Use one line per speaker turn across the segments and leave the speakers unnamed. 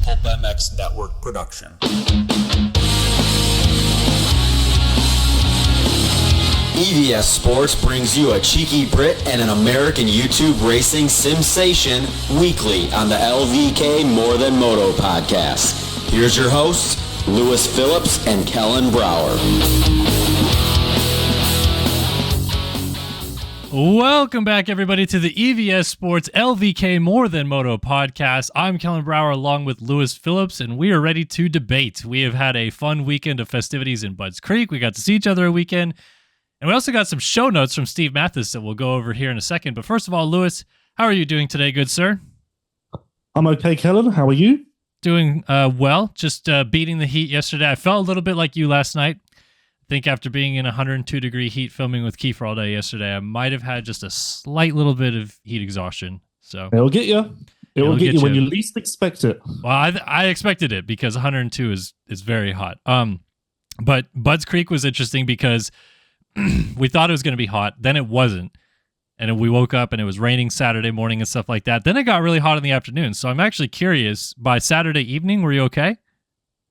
Pulp MX Network production.
EVS Sports brings you a cheeky Brit and an American YouTube racing sensation weekly on the LVK More Than Moto podcast. Here's your hosts, Lewis Phillips and Kellen Brauer.
Welcome back, everybody, to the EVS Sports LVK More Than Moto podcast. I'm Kellen Brauer along with Lewis Phillips, and we are ready to debate. We have had a fun weekend of festivities in Budds Creek. We got to see each other a weekend, and we also got some show notes from Steve Mathis that we'll go over here in a second. But first of all, Lewis, how are you doing today, good sir?
I'm okay, Kellen. How are you?
Doing well, just beating the heat yesterday. I felt a little bit like you last night. I think after being in 102-degree heat filming with Kiefer all day yesterday, I might have had just a slight little bit of heat exhaustion. So
it'll get you. It'll get you when you least expect it.
Well, I expected it because 102 is very hot. But Budds Creek was interesting because we thought it was going to be hot, then it wasn't, and we woke up and it was raining Saturday morning and stuff like that. Then it got really hot in the afternoon. So I'm actually curious. By Saturday evening, were you okay?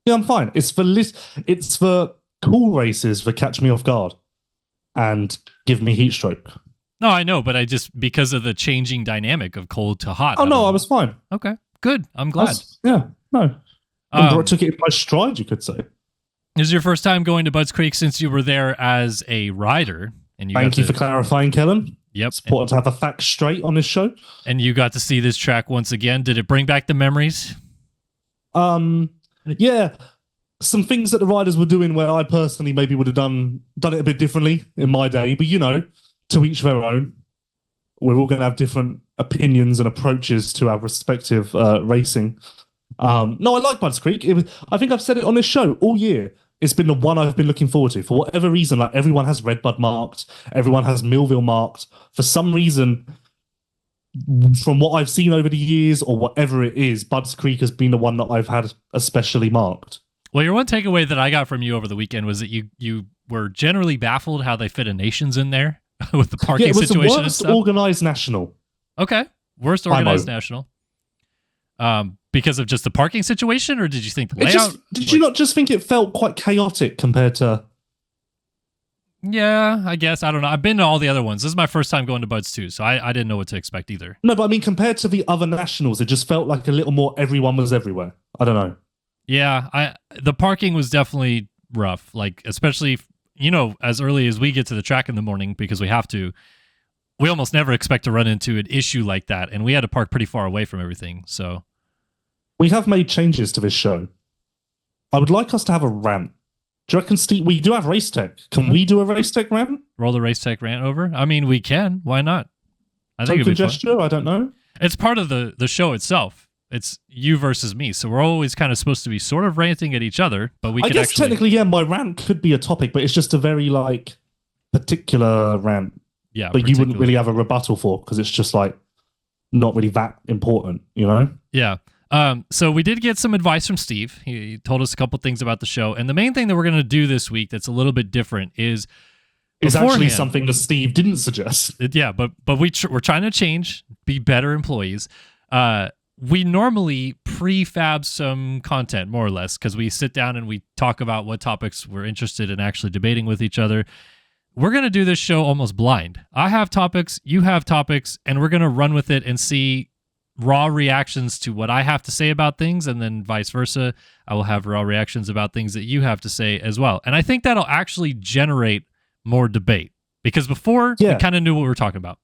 Yeah, I'm fine. It's for cool races for catch me off guard and give me heat stroke.
No, I know, but I just, because of the changing dynamic of cold to hot.
I was fine.
Okay, good. I'm glad.
I took it in my stride, you could say.
This is your first time going to Budds Creek since you were there as a rider. And
Thank you for clarifying, Kellen.
Yep.
It's important to have the facts straight on this show.
And you got to see this track once again. Did it bring back the memories?
Yeah. Some things that the riders were doing where I personally maybe would have done it a bit differently in my day, but to each their own. We're all going to have different opinions and approaches to our respective racing. No, I like Budds Creek. I think I've said it on this show all year. It's been the one I've been looking forward to. For whatever reason, like everyone has Redbud marked, everyone has Millville marked. For some reason, from what I've seen over the years or whatever it is, Budds Creek has been the one that I've had especially marked.
Well, your one takeaway that I got from you over the weekend was that you were generally baffled how they fit a Nations in there with the parking situation.
It was the worst organized national.
Okay, worst organized national. Because of just the parking situation, or did you think the layout?
Did you not just think it felt quite chaotic compared to?
Yeah, I guess. I don't know. I've been to all the other ones. This is my first time going to Budds too, so I didn't know what to expect either.
No, but I mean, compared to the other nationals, it just felt like a little more everyone was everywhere. I don't know.
Yeah, the parking was definitely rough. Like, especially, as early as we get to the track in the morning, because we have to, we almost never expect to run into an issue like that. And we had to park pretty far away from everything. So
we have made changes to this show. I would like us to have a rant. Do you reckon, Steve, we do have race tech. Can we do a race tech rant?
Roll the race tech rant over? I mean, we can. Why not? I think it'd be
gesture? Fun. I don't know.
It's part of the show itself. It's you versus me, so we're always kind of supposed to be sort of ranting at each other, but we. I guess
technically, yeah, my rant could be a topic, but it's just a very particular rant.
Yeah,
but you wouldn't really have a rebuttal for because it's just not really that important,
Yeah. So we did get some advice from Steve. He told us a couple things about the show, and the main thing that we're going to do this week that's a little bit different is.
It's actually something that Steve didn't suggest.
But we're trying to change, be better employees. We normally prefab some content, more or less, because we sit down and we talk about what topics we're interested in actually debating with each other. We're going to do this show almost blind. I have topics, you have topics, and we're going to run with it and see raw reactions to what I have to say about things, and then vice versa. I will have raw reactions about things that you have to say as well. And I think that'll actually generate more debate, because before, we kind of knew what we were talking about.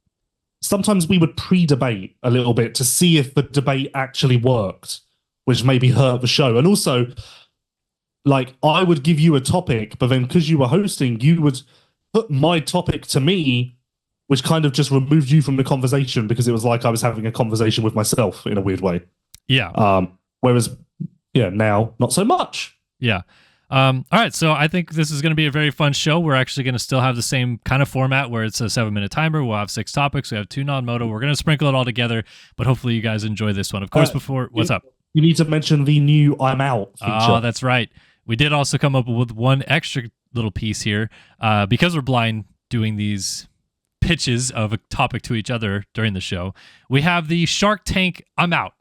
Sometimes we would pre-debate a little bit to see if the debate actually worked, which maybe hurt the show. And also, I would give you a topic, but then because you were hosting, you would put my topic to me, which kind of just removed you from the conversation because it was like I was having a conversation with myself in a weird way.
Yeah.
Whereas, now, not so much.
Yeah. All right, so I think this is going to be a very fun show. We're actually going to still have the same kind of format where it's a 7-minute timer. We'll have 6 topics. We have 2 non-moto. We're going to sprinkle it all together, but hopefully you guys enjoy this one. Of course, what's up?
You need to mention the new I'm Out feature.
Oh, that's right. We did also come up with one extra little piece here because we're blind doing these pitches of a topic to each other during the show. We have the Shark Tank I'm Out.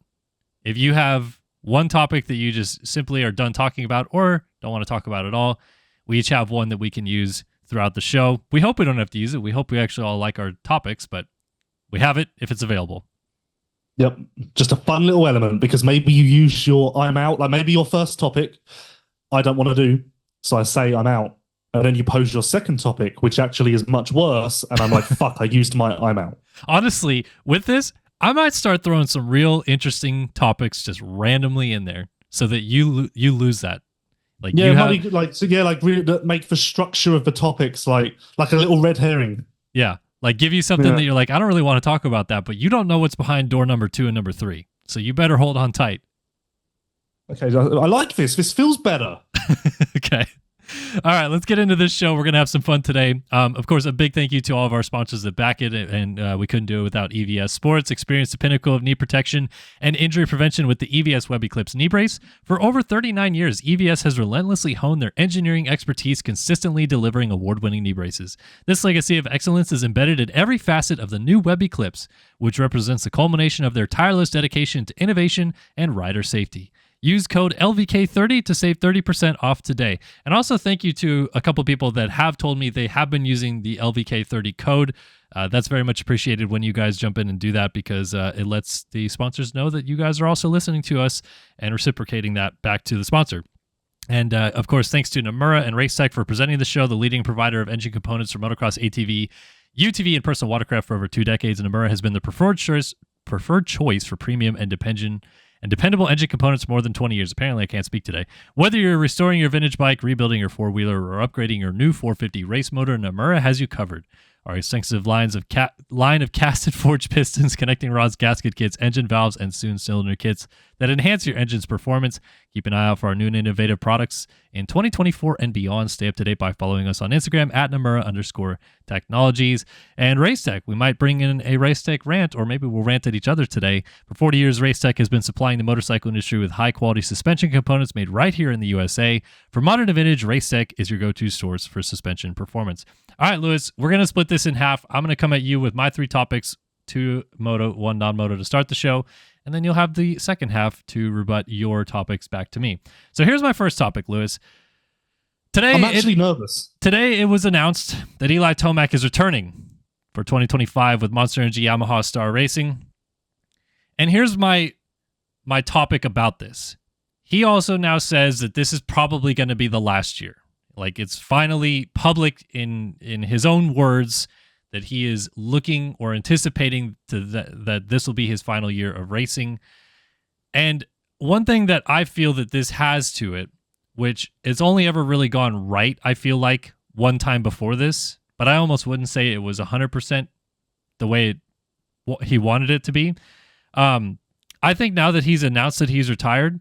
If you have one topic that you just simply are done talking about or don't want to talk about at all. We each have one that we can use throughout the show. We hope we don't have to use it. We hope we actually all like our topics, but we have it if it's available.
Yep. Just a fun little element, because maybe you use your I'm out, like maybe your first topic I don't want to do, so I say I'm out. And then you pose your second topic, which actually is much worse, and I'm like, fuck, I used my I'm out.
Honestly, with this, I might start throwing some real interesting topics just randomly in there so that you lose that. Like,
yeah,
you
have, really make the structure of the topics like a little red herring.
Yeah, like give you something that you're like, I don't really want to talk about that, but you don't know what's behind door number 2 and number 3, so you better hold on tight.
Okay, I like this. This feels better.
Okay. All right, let's get into this show. We're going to have some fun today. Of course, a big thank you to all of our sponsors that back it, and we couldn't do it without EVS Sports. Experience the pinnacle of knee protection and injury prevention with the EVS Web Eclipse knee brace. For over 39 years, EVS has relentlessly honed their engineering expertise, consistently delivering award-winning knee braces. This legacy of excellence is embedded in every facet of the new Web Eclipse, which represents the culmination of their tireless dedication to innovation and rider safety. Use code LVK30 to save 30% off today. And also thank you to a couple people that have told me they have been using the LVK30 code. That's very much appreciated when you guys jump in and do that, because it lets the sponsors know that you guys are also listening to us and reciprocating that back to the sponsor. And of course, thanks to Namura and Racetech for presenting the show, the leading provider of engine components for motocross, ATV, UTV, and personal watercraft for over 2 decades. Namura has been the preferred choice for premium and dependable engine components for more than 20 years. Apparently, I can't speak today. Whether you're restoring your vintage bike, rebuilding your four-wheeler, or upgrading your new 450 race motor, Namura has you covered. Our extensive line of casted forged pistons, connecting rods, gasket kits, engine valves, and soon cylinder kits that enhance your engine's performance. Keep an eye out for our new and innovative products in 2024 and beyond. Stay up to date by following us on Instagram at Namura_technologies. And Racetech, we might bring in a Racetech rant, or maybe we'll rant at each other today. For 40 years, Racetech has been supplying the motorcycle industry with high-quality suspension components made right here in the USA. For modern and vintage, Racetech is your go-to source for suspension performance. All right, Lewis, we're going to split this in half. I'm going to come at you with my 3 topics, 2 moto, 1 non-moto to start the show, and then you'll have the second half to rebut your topics back to me. So here's my first topic, Lewis. Today,
I'm actually nervous.
Today it was announced that Eli Tomac is returning for 2025 with Monster Energy Yamaha Star Racing. And here's my topic about this. He also now says that this is probably going to be the last year. Like, it's finally public in his own words that he is looking or anticipating that this will be his final year of racing. And one thing that I feel that this has to it, which it's only ever really gone right, I feel like, one time before this, but I almost wouldn't say it was 100% the way he wanted it to be. I think now that he's announced that he's retired,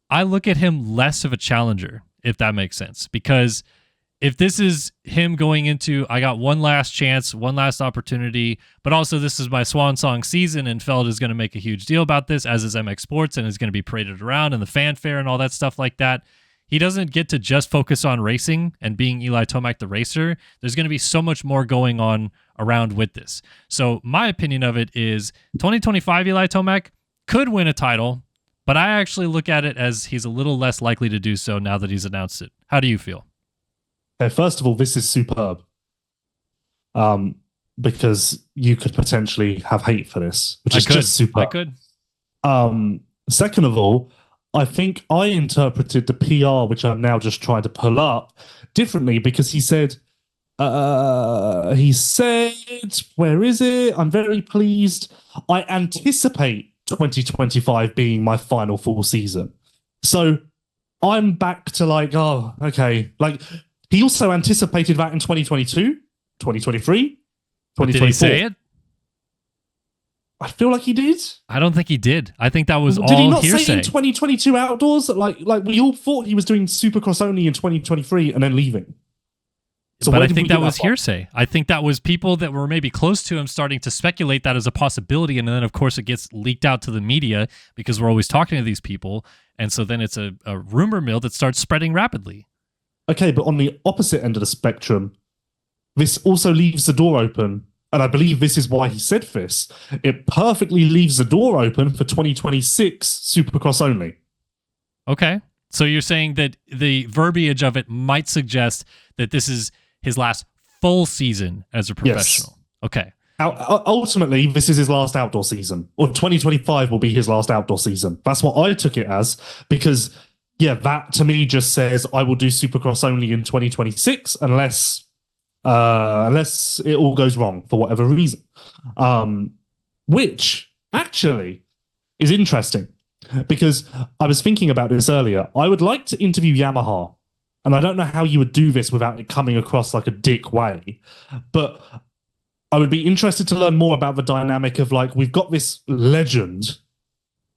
I look at him less of a challenger, if that makes sense. Because if this is him going into, I got one last chance, one last opportunity, but also this is my swan song season, and Feld is going to make a huge deal about this, as is MX Sports, and is going to be paraded around and the fanfare and all that stuff like that. He doesn't get to just focus on racing and being Eli Tomac the racer. There's going to be so much more going on around with this. So my opinion of it is 2025 Eli Tomac could win a title, but I actually look at it as he's a little less likely to do so now that he's announced it. How do you feel?
Okay, first of all, this is superb. Because you could potentially have hate for this, which is just superb.
I could.
Second of all, I think I interpreted the PR, which I'm now just trying to pull up, differently, because he said, where is it? I'm very pleased. I anticipate 2025 being my final full season. So I'm back to like, oh, okay. Like, he also anticipated that in 2022, 2023, 2024.
Did he say it?
I feel like he did.
I don't think he did. I think that was all
hearsay. Did he not
hearsay.
say in 2022 outdoors? Like we all thought he was doing Supercross only in 2023 and then leaving. So
but I think that was hearsay. I think that was people that were maybe close to him starting to speculate that as a possibility, and then of course it gets leaked out to the media because we're always talking to these people, and so then it's a rumor mill that starts spreading rapidly.
Okay, but on the opposite end of the spectrum, this also leaves the door open. And I believe this is why he said this. It perfectly leaves the door open for 2026 Supercross only.
Okay. So you're saying that the verbiage of it might suggest that this is his last full season as a professional. Yes. Okay.
Ultimately, this is his last outdoor season, or 2025 will be his last outdoor season. That's what I took it as, because, yeah, that to me just says I will do Supercross only in 2026 unless it all goes wrong for whatever reason. Which actually is interesting, because I was thinking about this earlier. I would like to interview Yamaha, and I don't know how you would do this without it coming across like a dick way, but I would be interested to learn more about the dynamic of, like, we've got this legend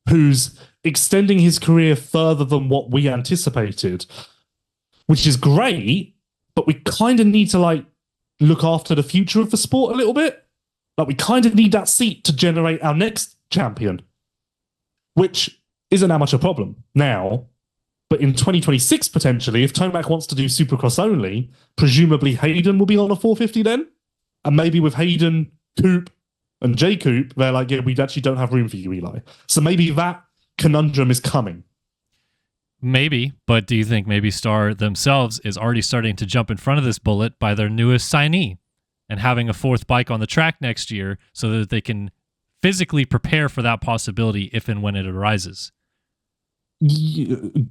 who's extending his career further than what we anticipated, which is great, but we kind of need to, like, look after the future of the sport a little bit. Like, we kind of need that seat to generate our next champion, which isn't that much a problem now. But in 2026, potentially, if Tomac wants to do Supercross only, presumably Hayden will be on a 450 then. And maybe with Hayden, Coop, and J Coop, they're like, yeah, we actually don't have room for you, Eli. So maybe that conundrum is coming.
Maybe, but do you think maybe Star themselves is already starting to jump in front of this bullet by their newest signee and having a fourth bike on the track next year so that they can physically prepare for that possibility if and when it arises?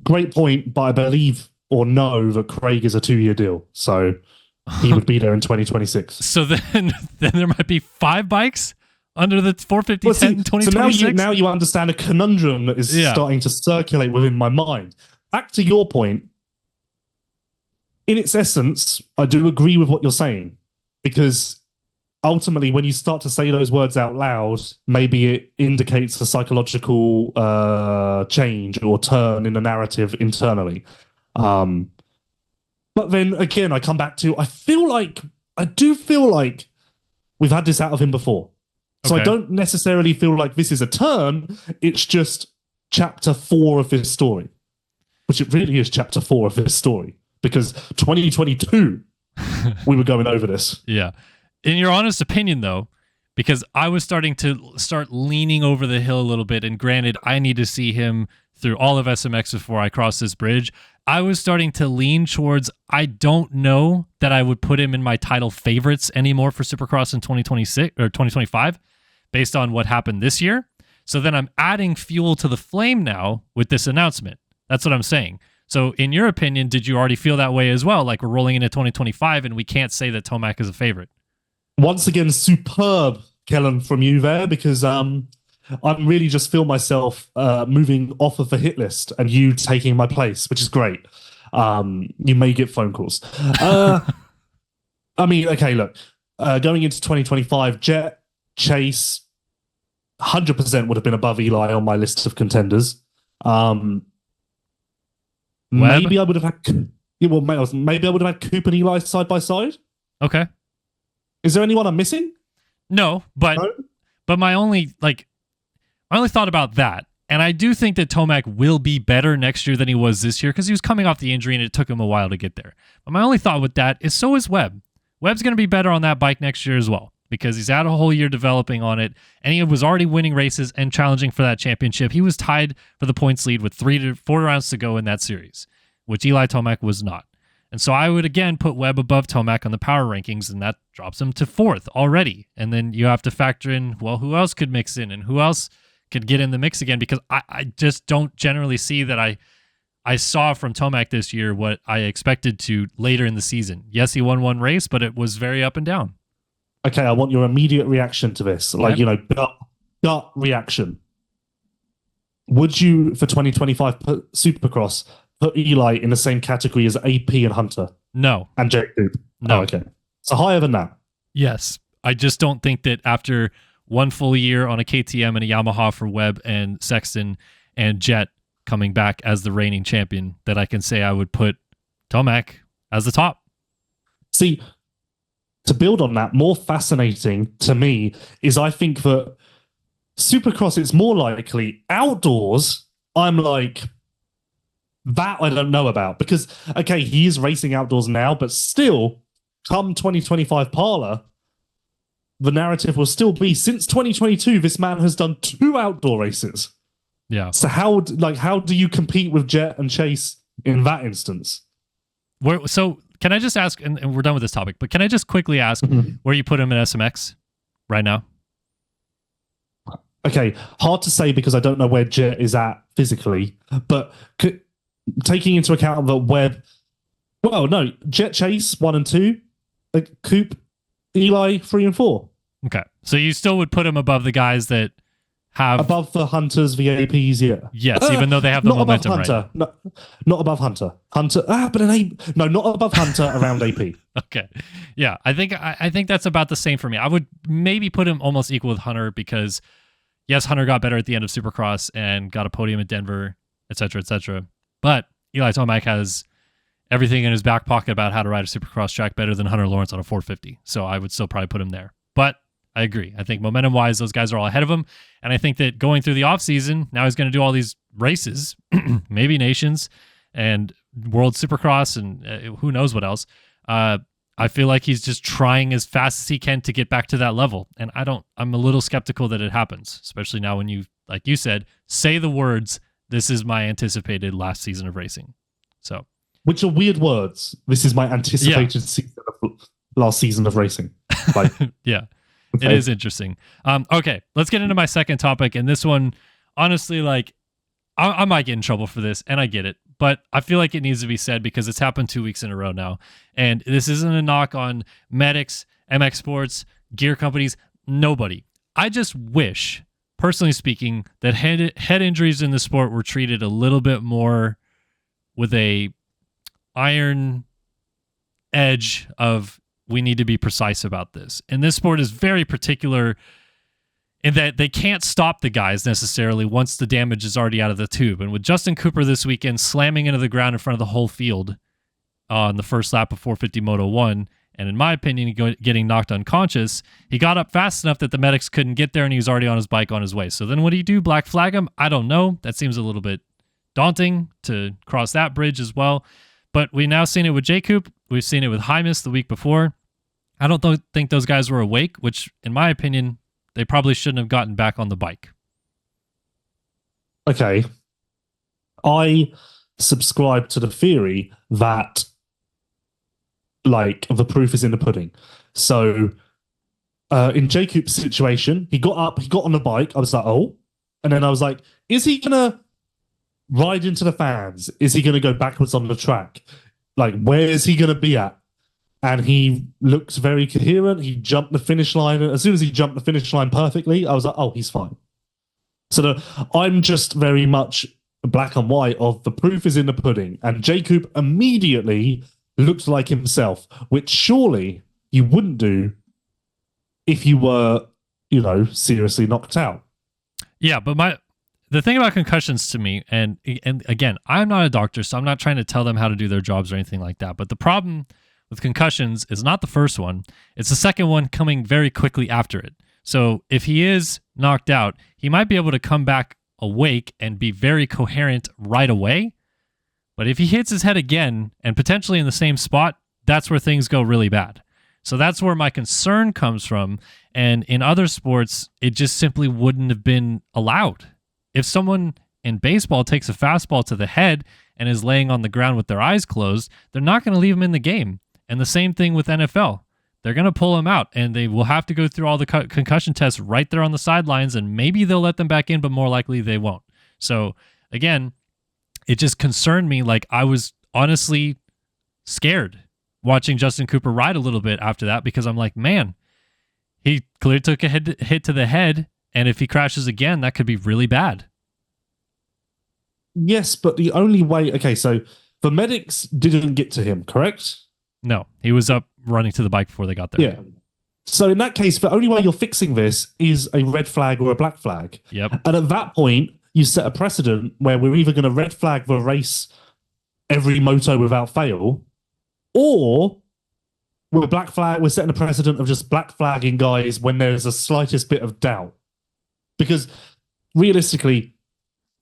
Great point, but I believe or know that Craig is a 2-year deal. So he would be there in 2026.
So then there might be 5 bikes under the 450 in 2026.
So now you understand a conundrum that is starting to circulate within my mind. Back to your point, in its essence, I do agree with what you're saying, because ultimately, when you start to say those words out loud, maybe it indicates a psychological change or turn in the narrative internally. But then again, I come back to, I do feel like we've had this out of him before. So I don't necessarily feel like this is a turn. It's just chapter 4 of his story, which it really is chapter 4 of his story, because 2022, we were going over this.
Yeah. In your honest opinion, though, because I was starting to leaning over the hill a little bit, and granted, I need to see him through all of SMX before I cross this bridge. I was starting to lean towards, I don't know that I would put him in my title favorites anymore for Supercross in 2026 or 2025 based on what happened this year. So then I'm adding fuel to the flame now with this announcement. That's what I'm saying. So in your opinion, did you already feel that way as well? Like, we're rolling into 2025 and we can't say that Tomac is a favorite.
Once again, superb, Kellen, from you there, because I really just feel myself moving off of the hit list and you taking my place, which is great. You may get phone calls. I mean, okay, look, going into 2025, Jet, Chase, 100% would have been above Eli on my list of contenders. Maybe I would have had, maybe I would have had Coop and Eli side by side.
Okay.
Is there anyone I'm missing?
No, but my only thought about that, and I do think that Tomac will be better next year than he was this year, because he was coming off the injury and it took him a while to get there. But my only thought with that is, so is Webb. Webb's going to be better on that bike next year as well, because he's had a whole year developing on it, and he was already winning races and challenging for that championship. He was tied for the points lead with 3 to 4 rounds to go in that series, which Eli Tomac was not. And so I would, again, put Webb above Tomac on the power rankings, and that drops him to 4th already. And then you have to factor in, well, who else could mix in and who else could get in the mix again, because I just don't generally see that I saw from Tomac this year what I expected to later in the season. Yes, he won one race, but it was very up and down.
Okay, I want your immediate reaction to this. Like, gut reaction. Would you, for 2025 Supercross, put Eli in the same category as AP and Hunter?
No.
And Jacob?
No.
Oh, okay. So higher than that?
Yes. I just don't think that after one full year on a KTM and a Yamaha for Webb and Sexton and Jet coming back as the reigning champion, that I can say I would put Tomac as the top.
See, to build on that, more fascinating to me is, I think that Supercross, it's more likely. Outdoors, I'm like, that I don't know about, because, okay, he is racing outdoors now, but still, come 2025 Parlor, the narrative will still be, since 2022, this man has done 2 outdoor races.
Yeah.
So how do you compete with Jet and Chase in that instance?
So can I just ask, and we're done with this topic, but can I just quickly ask where you put him in SMX right now?
Okay, hard to say because I don't know where Jet is at physically, but taking into account that Jet Chase 1 and 2, Coop, Eli 3 and 4.
Okay, so you still would put him above the guys that have
above the Hunters, VAPs, yeah.
Yes, even though they have the
not
momentum,
above Hunter.
right?
No, not above Hunter. But not above Hunter around AP.
Okay, yeah, I think that's about the same for me. I would maybe put him almost equal with Hunter because yes, Hunter got better at the end of Supercross and got a podium at Denver, etc., etc. But Eli Tomac has everything in his back pocket about how to ride a Supercross track better than Hunter Lawrence on a 450. So I would still probably put him there. But I agree. I think momentum-wise, those guys are all ahead of him. And I think that going through the offseason, now he's going to do all these races, maybe Nations and World Supercross and who knows what else. I feel like he's just trying as fast as he can to get back to that level. And I'm a little skeptical that it happens, especially now when you, like you said, say the words, this is my anticipated last season of racing. So,
which are weird words. This is my anticipated last season of racing. Like,
yeah.
Okay.
It is interesting. Okay, let's get into my second topic. And this one, honestly, like, I might get in trouble for this, and I get it. But I feel like it needs to be said because it's happened 2 weeks in a row now. And this isn't a knock on medics, MX Sports, gear companies, nobody. I just wish, personally speaking, that head injuries in the sport were treated a little bit more with a iron edge of we need to be precise about this. And this sport is very particular in that they can't stop the guys necessarily once the damage is already out of the tube. And with Justin Cooper this weekend slamming into the ground in front of the whole field on the first lap of 450 Moto 1, and in my opinion, getting knocked unconscious, he got up fast enough that the medics couldn't get there and he was already on his bike on his way. So then what do you do? Black flag him? I don't know. That seems a little bit daunting to cross that bridge as well. But we've now seen it with J-Coop. We've seen it with Hymus the week before. I don't think those guys were awake, which, in my opinion, they probably shouldn't have gotten back on the bike.
Okay. I subscribe to the theory that, like, the proof is in the pudding. So, in J-Coop's situation, he got up, he got on the bike. I was like, oh. And then I was like, is he going to ride into the fans? Is he going to go backwards on the track? Like, where is he going to be at? And he looked very coherent. He jumped the finish line. And as soon as he jumped the finish line perfectly, I was like, oh, he's fine. So I'm just very much black and white of the proof is in the pudding. And J-Coop immediately looked like himself, which surely you wouldn't do if you were, seriously knocked out.
Yeah, but the thing about concussions to me, and again, I'm not a doctor, so I'm not trying to tell them how to do their jobs or anything like that. But the problem with concussions is not the first one. It's the second one coming very quickly after it. So if he is knocked out, he might be able to come back awake and be very coherent right away. But if he hits his head again and potentially in the same spot, that's where things go really bad. So that's where my concern comes from. And in other sports, it just simply wouldn't have been allowed. If someone in baseball takes a fastball to the head and is laying on the ground with their eyes closed, they're not going to leave him in the game. And the same thing with NFL. They're going to pull him out, and they will have to go through all the concussion tests right there on the sidelines, and maybe they'll let them back in, but more likely they won't. So, again, it just concerned me. Like, I was honestly scared watching Justin Cooper ride a little bit after that because I'm like, man, he clearly took a hit to the head, and if he crashes again, that could be really bad.
Yes, but the only way... Okay, so the medics didn't get to him, correct?
No, he was up running to the bike before they got there.
Yeah. So in that case, the only way you're fixing this is a red flag or a black flag.
Yep.
And at that point, you set a precedent where we're either going to red flag the race every moto without fail, or we're setting a precedent of just black flagging guys when there's a slightest bit of doubt. Because realistically,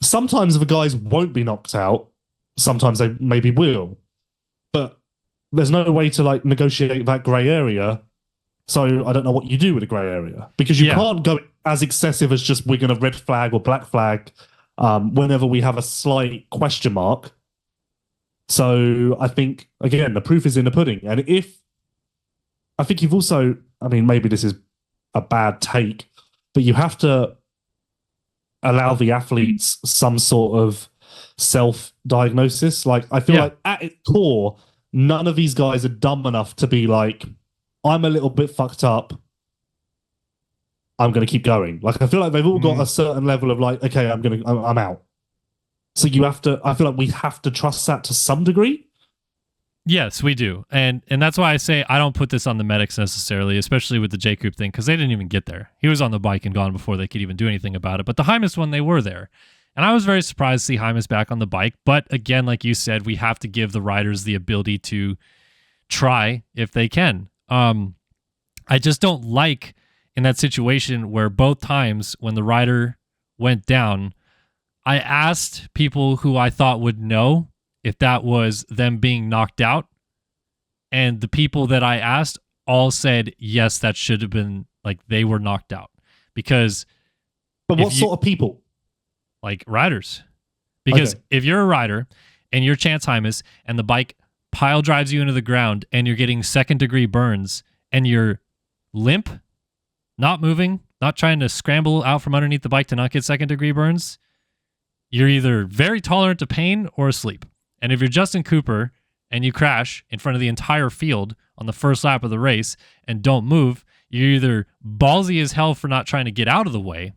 sometimes the guys won't be knocked out. Sometimes they maybe will. But there's no way to negotiate that grey area. So I don't know what you do with a grey area because you can't go as excessive as just we're going to red flag or black flag whenever we have a slight question mark. So I think, again, the proof is in the pudding. And I think you've also, I mean, maybe this is a bad take, but you have to allow the athletes some sort of self-diagnosis. Like, I feel like at its core, none of these guys are dumb enough to be like, I'm a little bit fucked up, I'm going to keep going. Like, I feel like they've all got a certain level of like, okay, I'm out. So I feel like we have to trust that to some degree.
Yes, we do. And that's why I say I don't put this on the medics necessarily, especially with the J-Coop thing, because they didn't even get there. He was on the bike and gone before they could even do anything about it. But the Hymas one, they were there. And I was very surprised to see Hymas back on the bike. But again, like you said, we have to give the riders the ability to try if they can. I just don't like in that situation where both times when the rider went down, I asked people who I thought would know if that was them being knocked out. And the people that I asked all said, yes, that should have been, like, they were knocked out. Because...
But what sort of people?
Like riders. Because if you're a rider and you're Chance Hymas and the bike pile drives you into the ground and you're getting second-degree burns and you're limp, not moving, not trying to scramble out from underneath the bike to not get second-degree burns, you're either very tolerant to pain or asleep. And if you're Justin Cooper and you crash in front of the entire field on the first lap of the race and don't move, you're either ballsy as hell for not trying to get out of the way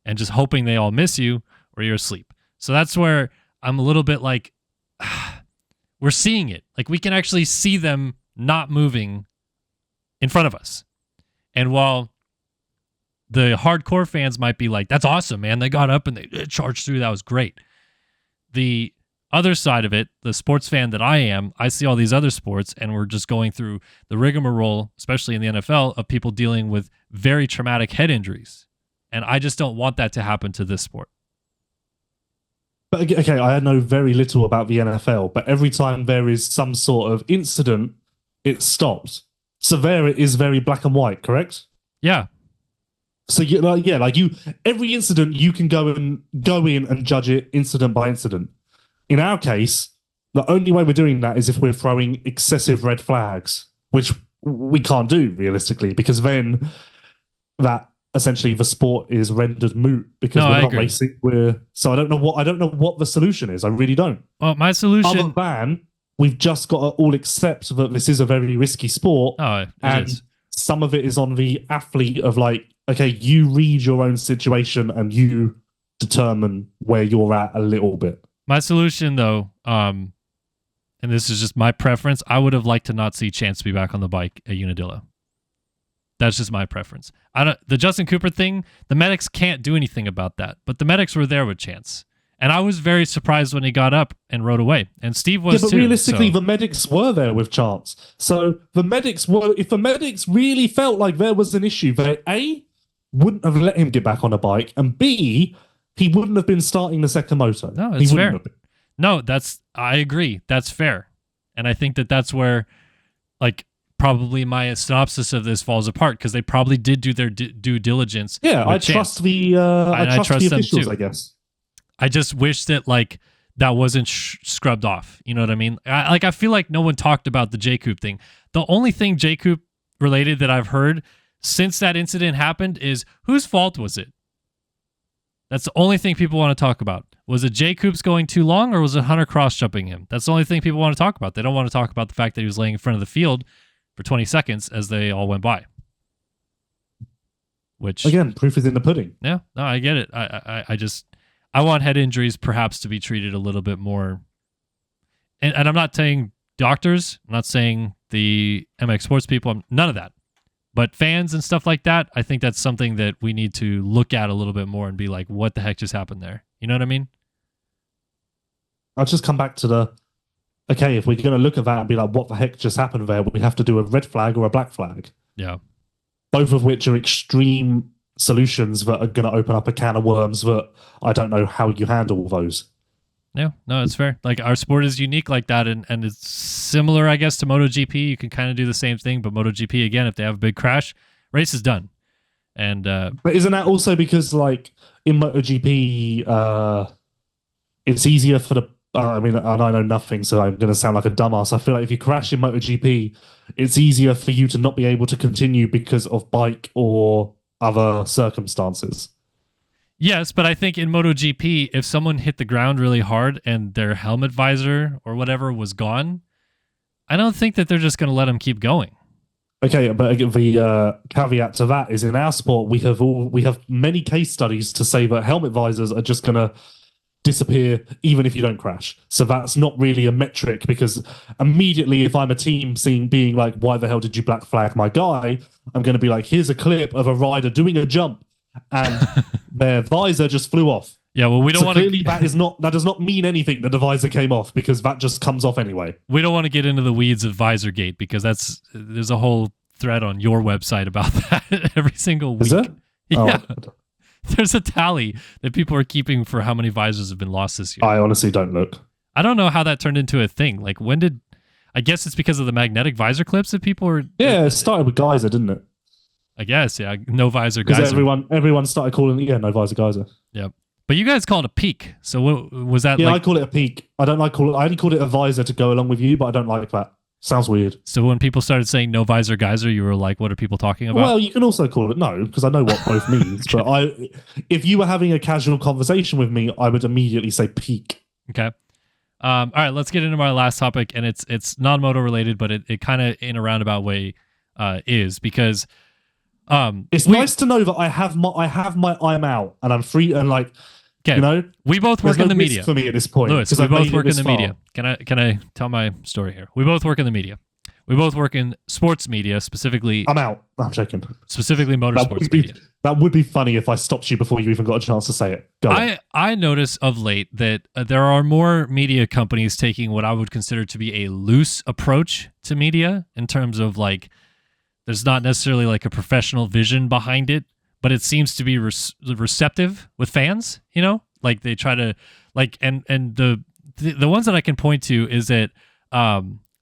and just hoping they all miss you, or you're asleep. So that's where I'm a little bit like, we're seeing it. Like, we can actually see them not moving in front of us. And while the hardcore fans might be like, that's awesome, man, they got up and they charged through, that was great. The other side of it, the sports fan that I am, I see all these other sports and we're just going through the rigmarole, especially in the NFL, of people dealing with very traumatic head injuries. And I just don't want that to happen to this sport.
But okay, I know very little about the NFL, but every time there is some sort of incident, it stops. So there it is, very black and white, correct?
Yeah.
So every incident you can go in and judge it incident by incident. In our case, the only way we're doing that is if we're throwing excessive red flags, which we can't do realistically, because then that essentially the sport is rendered moot because we're not racing. So I don't know what the solution is. I really don't.
Well, my solution,
other than we've just got to all accept that this is a very risky sport, and some of it is on the athlete of like, okay, you read your own situation and you determine where you're at a little bit.
My solution, though, and this is just my preference, I would have liked to not see Chance be back on the bike at Unadilla. That's just my preference. The Justin Cooper thing, the medics can't do anything about that, but the medics were there with Chance. And I was very surprised when he got up and rode away. And Steve was too.
But realistically, the medics were there with Chance. So if the medics really felt like there was an issue, they A, wouldn't have let him get back on a bike, and B, he wouldn't have been starting the second moto.
No, it's fair. No, I agree. That's fair. And I think that's where, like, probably my synopsis of this falls apart, because they probably did do their due diligence.
Yeah, I trust the officials, I guess.
I just wish that, like, that wasn't scrubbed off. You know what I mean? I feel like no one talked about the J-Coop thing. The only thing J-Coop related that I've heard since that incident happened is, whose fault was it? That's the only thing people want to talk about. Was it J-Coop's going too long, or was it Hunter cross jumping him? That's the only thing people want to talk about. They don't want to talk about the fact that he was laying in front of the field for 20 seconds as they all went by. Which,
again, proof is in the pudding.
Yeah, no, I get it. I want head injuries perhaps to be treated a little bit more. And I'm not saying doctors, I'm not saying the MX Sports people, none of that. But fans and stuff like that, I think that's something that we need to look at a little bit more and be like, what the heck just happened there? You know what I mean?
I'll just come back to okay, if we're going to look at that and be like, what the heck just happened there? We have to do a red flag or a black flag.
Yeah.
Both of which are extreme solutions that are going to open up a can of worms that I don't know how you handle those.
Yeah, no, it's fair. Like, our sport is unique like that, and it's similar, I guess, to MotoGP. You can kind of do the same thing, but MotoGP, again, if they have a big crash, race is done. And
But isn't that also because, like, in MotoGP, it's easier for the. I mean, and I know nothing, so I'm going to sound like a dumbass. I feel like if you crash in MotoGP, it's easier for you to not be able to continue because of bike or other circumstances.
yes, but I think in MotoGP, if someone hit the ground really hard and their helmet visor or whatever was gone, I don't think that they're just going to let them keep going.
Okay, but the caveat to that is in our sport we have many case studies to say that helmet visors are just going to disappear even if you don't crash. So that's not really a metric, because immediately if I'm a team being like, why the hell did you black flag my guy? I'm going to be like, here's a clip of a rider doing a jump and their visor just flew off.
Yeah, well, we don't want to.
Clearly, that does not mean anything that the visor came off, because that just comes off anyway.
We don't want to get into the weeds of VisorGate, because there's a whole thread on your website about that every single week.
Is there?
Yeah.
Oh.
There's a tally that people are keeping for how many visors have been lost this year.
I honestly don't look.
I don't know how that turned into a thing. Like, I guess it's because of the magnetic visor clips that people are.
Yeah, it started with Geyser, didn't it?
I guess, yeah. No visor
Because
geyser.
everyone started calling it, no visor Geyser.
Yep. But you guys call it a peak. So what was that?
Yeah,
like,
I call it a peak. I only called it a visor to go along with you, but I don't like that. Sounds weird.
So when people started saying no visor geyser, you were like, what are people talking about?
Well, you can also call it no, because I know what both means.
Okay.
But if you were having a casual conversation with me, I would immediately say peak.
Okay. All right, let's get into my last topic, and it's non-moto related, but it kind of in a roundabout way is because
it's nice to know that I have my I'm out and I'm free and like.
Okay.
You know,
we both work in the media.
For me at this point,
Lewis, we both work in the media. Can I tell my story here? We both work in the media. We both work in sports media, specifically.
I'm out. I'm joking.
Specifically, motorsports media.
That would be funny if I stopped you before you even got a chance to say it. Go on.
I notice of late that there are more media companies taking what I would consider to be a loose approach to media in terms of like, there's not necessarily like a professional vision behind it, but it seems to be receptive with fans, you know, like they try to like, and the ones that I can point to is that,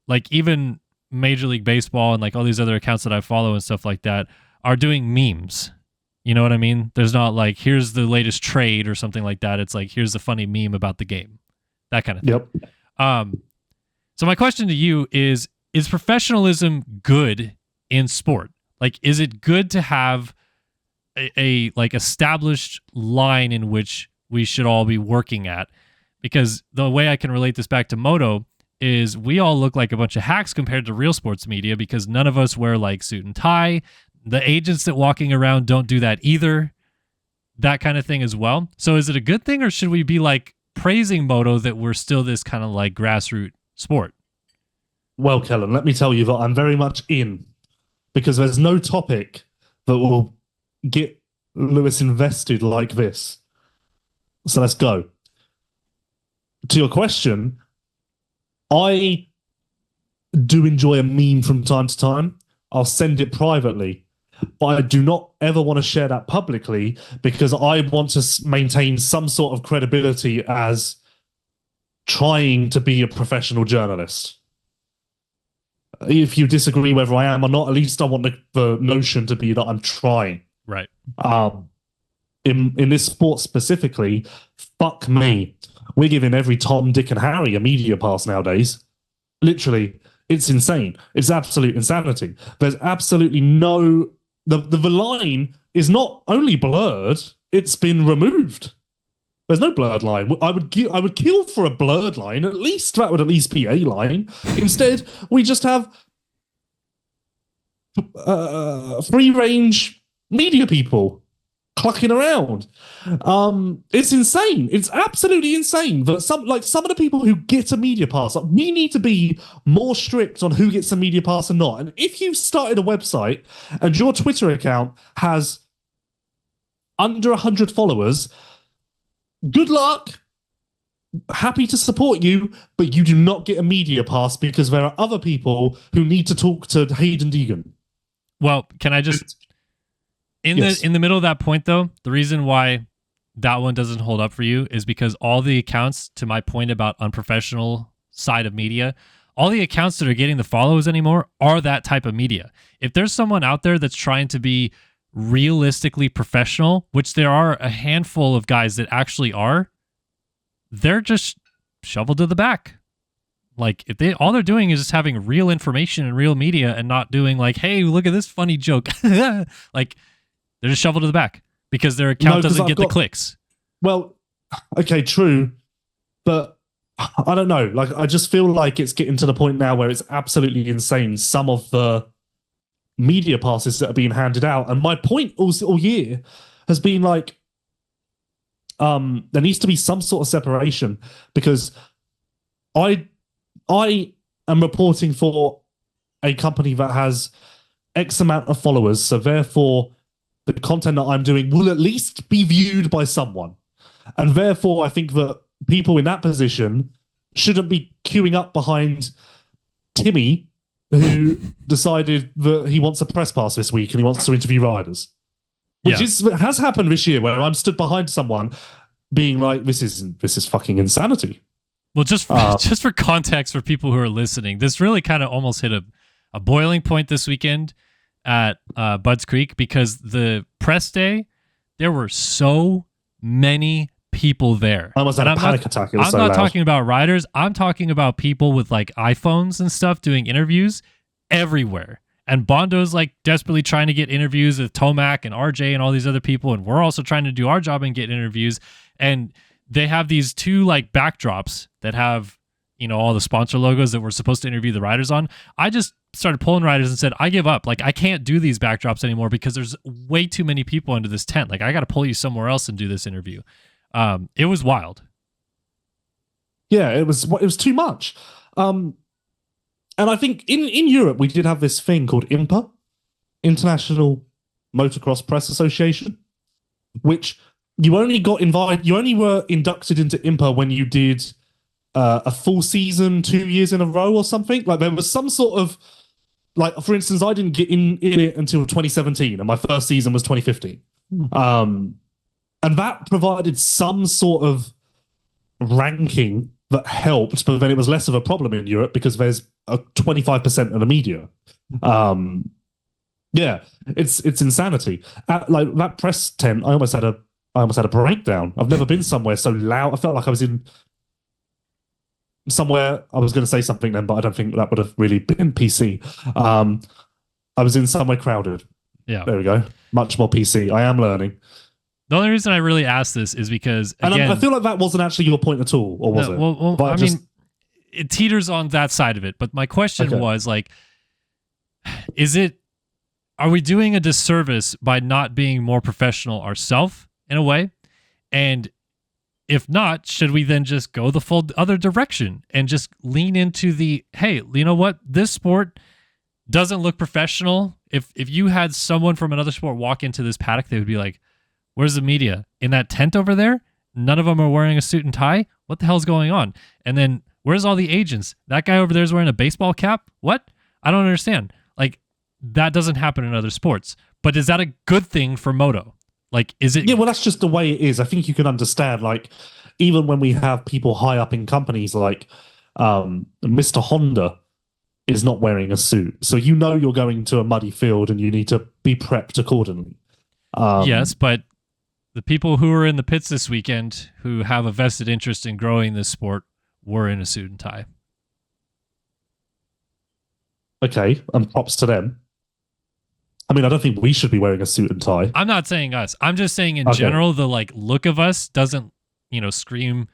like even Major League Baseball and like all these other accounts that I follow and stuff like that are doing memes. You know what I mean? There's not like, here's the latest trade or something like that. It's like, here's the funny meme about the game, that kind of thing.
Yep.
So my question to you is professionalism good in sport? Like, is it good to have a like established line in which we should all be working at? Because the way I can relate this back to moto is we all look like a bunch of hacks compared to real sports media, because none of us wear like suit and tie. The agents that walking around don't do that either. That kind of thing as well. So is it a good thing, or should we be like praising moto that we're still this kind of like grassroots sport?
Well, Kellen, let me tell you that I'm very much in, because there's no topic that will get Lewis invested like this. So let's go. To your question, I do enjoy a meme from time to time. I'll send it privately, but I do not ever want to share that publicly, because I want to maintain some sort of credibility as trying to be a professional journalist. If you disagree whether I am or not, at least I want the notion to be that I'm trying.
Right.
In this sport specifically, fuck me. We're giving every Tom, Dick, and Harry a media pass nowadays. Literally, it's insane. It's absolute insanity. There's absolutely no... The line is not only blurred, it's been removed. There's no blurred line. I would kill for a blurred line. At least that would at least be a line. Instead, we just have free-range media people clucking around. It's insane. It's absolutely insane that some of the people who get a media pass, like, we need to be more strict on who gets a media pass and not. And if you've started a website and your Twitter account has under 100 followers, good luck. Happy to support you, but you do not get a media pass, because there are other people who need to talk to Hayden Deegan.
Well, can I just... In the middle of that point, though, the reason why that one doesn't hold up for you is because all the accounts, to my point about unprofessional side of media, all the accounts that are getting the follows anymore are that type of media. If there's someone out there that's trying to be realistically professional, which there are a handful of guys that actually are, they're just shoveled to the back. Like if they all they're doing is just having real information and real media and not doing like, hey, look at this funny joke. Like they're just shoveled to the back because their account doesn't get the clicks.
Well, okay, true. But I don't know. Like I just feel like it's getting to the point now where it's absolutely insane. Some of the media passes that are being handed out. And my point all year has been like, there needs to be some sort of separation because I am reporting for a company that has X amount of followers. So therefore, the content that I'm doing will at least be viewed by someone. And therefore, I think that people in that position shouldn't be queuing up behind Timmy, who decided that he wants a press pass this week and he wants to interview riders. Which has happened this year where I'm stood behind someone being like, this is fucking insanity.
Well, just for context for people who are listening, this really kind of almost hit a boiling point this weekend at Budds Creek because the press day, there were so many people there.
I almost had a panic attack.
I'm not talking about riders. I'm talking about people with like iPhones and stuff doing interviews everywhere. And Bondo's like desperately trying to get interviews with Tomac and RJ and all these other people. And we're also trying to do our job and get interviews. And they have these two like backdrops that have, you know, all the sponsor logos that we're supposed to interview the riders on. I just started pulling riders and said, I give up. Like, I can't do these backdrops anymore because there's way too many people into this tent. Like, I got to pull you somewhere else and do this interview. It was wild.
Yeah, it was too much. And I think in Europe, we did have this thing called IMPA, International Motocross Press Association, which you only were inducted into IMPA when you did a full season 2 years in a row or something. Like there was some sort of, like, for instance, I didn't get in it until 2017 and my first season was 2015. And that provided some sort of ranking that helped, but then it was less of a problem in Europe because there's a 25% of the media. Yeah, it's insanity. Like that press tent, I almost had a breakdown. I've never been somewhere so loud. I felt like I was in somewhere. I was going to say something then, but I don't think that would have really been PC. I was in somewhere crowded.
Yeah,
there we go. Much more PC. I am learning.
The only reason I really asked this is because, again,
and I feel like that wasn't actually your point at all, or was it?
Well, I mean, it teeters on that side of it. But my question was, like, are we doing a disservice by not being more professional ourselves in a way? And if not, should we then just go the full other direction and just lean into the, hey, you know what? This sport doesn't look professional. If you had someone from another sport walk into this paddock, they would be like, where's the media? In that tent over there? None of them are wearing a suit and tie? What the hell's going on? And then where's all the agents? That guy over there is wearing a baseball cap? What? I don't understand. Like, that doesn't happen in other sports. But is that a good thing for moto? Like, is it?
Yeah, well, that's just the way it is. I think you can understand, like, even when we have people high up in companies like Mr. Honda is not wearing a suit. So you know you're going to a muddy field and you need to be prepped accordingly.
Yes, but the people who were in the pits this weekend who have a vested interest in growing this sport were in a suit and tie.
Okay, and props to them. I mean, I don't think we should be wearing a suit and tie.
I'm not saying us. I'm just saying in general, the like look of us doesn't, scream,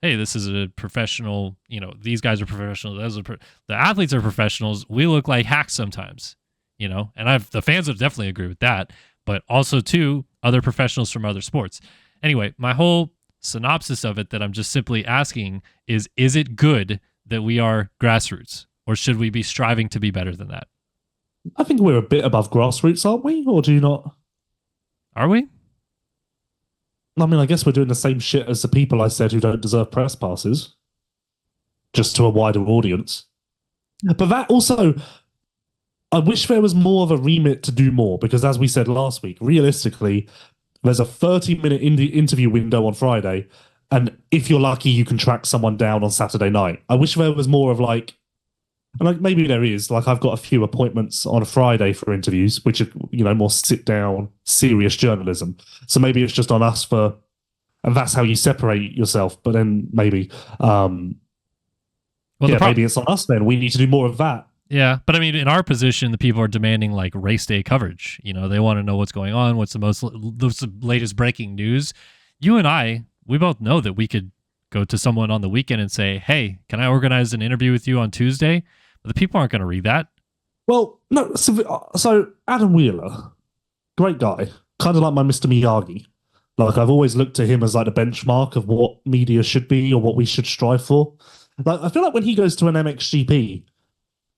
hey, this is a professional, these guys are professional. The athletes are professionals. We look like hacks sometimes, and the fans would definitely agree with that. But also, too, other professionals from other sports. Anyway, my whole synopsis of it that I'm just simply asking is it good that we are grassroots? Or should we be striving to be better than that?
I think we're a bit above grassroots, aren't we? Or do you not?
Are we?
I mean, I guess we're doing the same shit as the people I said who don't deserve press passes. Just to a wider audience. But that also... I wish there was more of a remit to do more because, as we said last week, realistically, there's a 30-minute interview window on Friday, and if you're lucky, you can track someone down on Saturday night. I wish there was more of like And like maybe there is. Like I've got a few appointments on a Friday for interviews, which are more sit down, serious journalism. So maybe it's just on us and that's how you separate yourself. But then maybe, maybe it's on us. Then we need to do more of that.
Yeah, but I mean, in our position, the people are demanding like race day coverage. They want to know what's going on, what's the latest breaking news. You and I, we both know that we could go to someone on the weekend and say, "Hey, can I organize an interview with you on Tuesday?" But the people aren't going to read that.
Well, no. So Adam Wheeler, great guy, kind of like my Mr. Miyagi. Like I've always looked to him as like the benchmark of what media should be or what we should strive for. Like I feel like when he goes to an MXGP,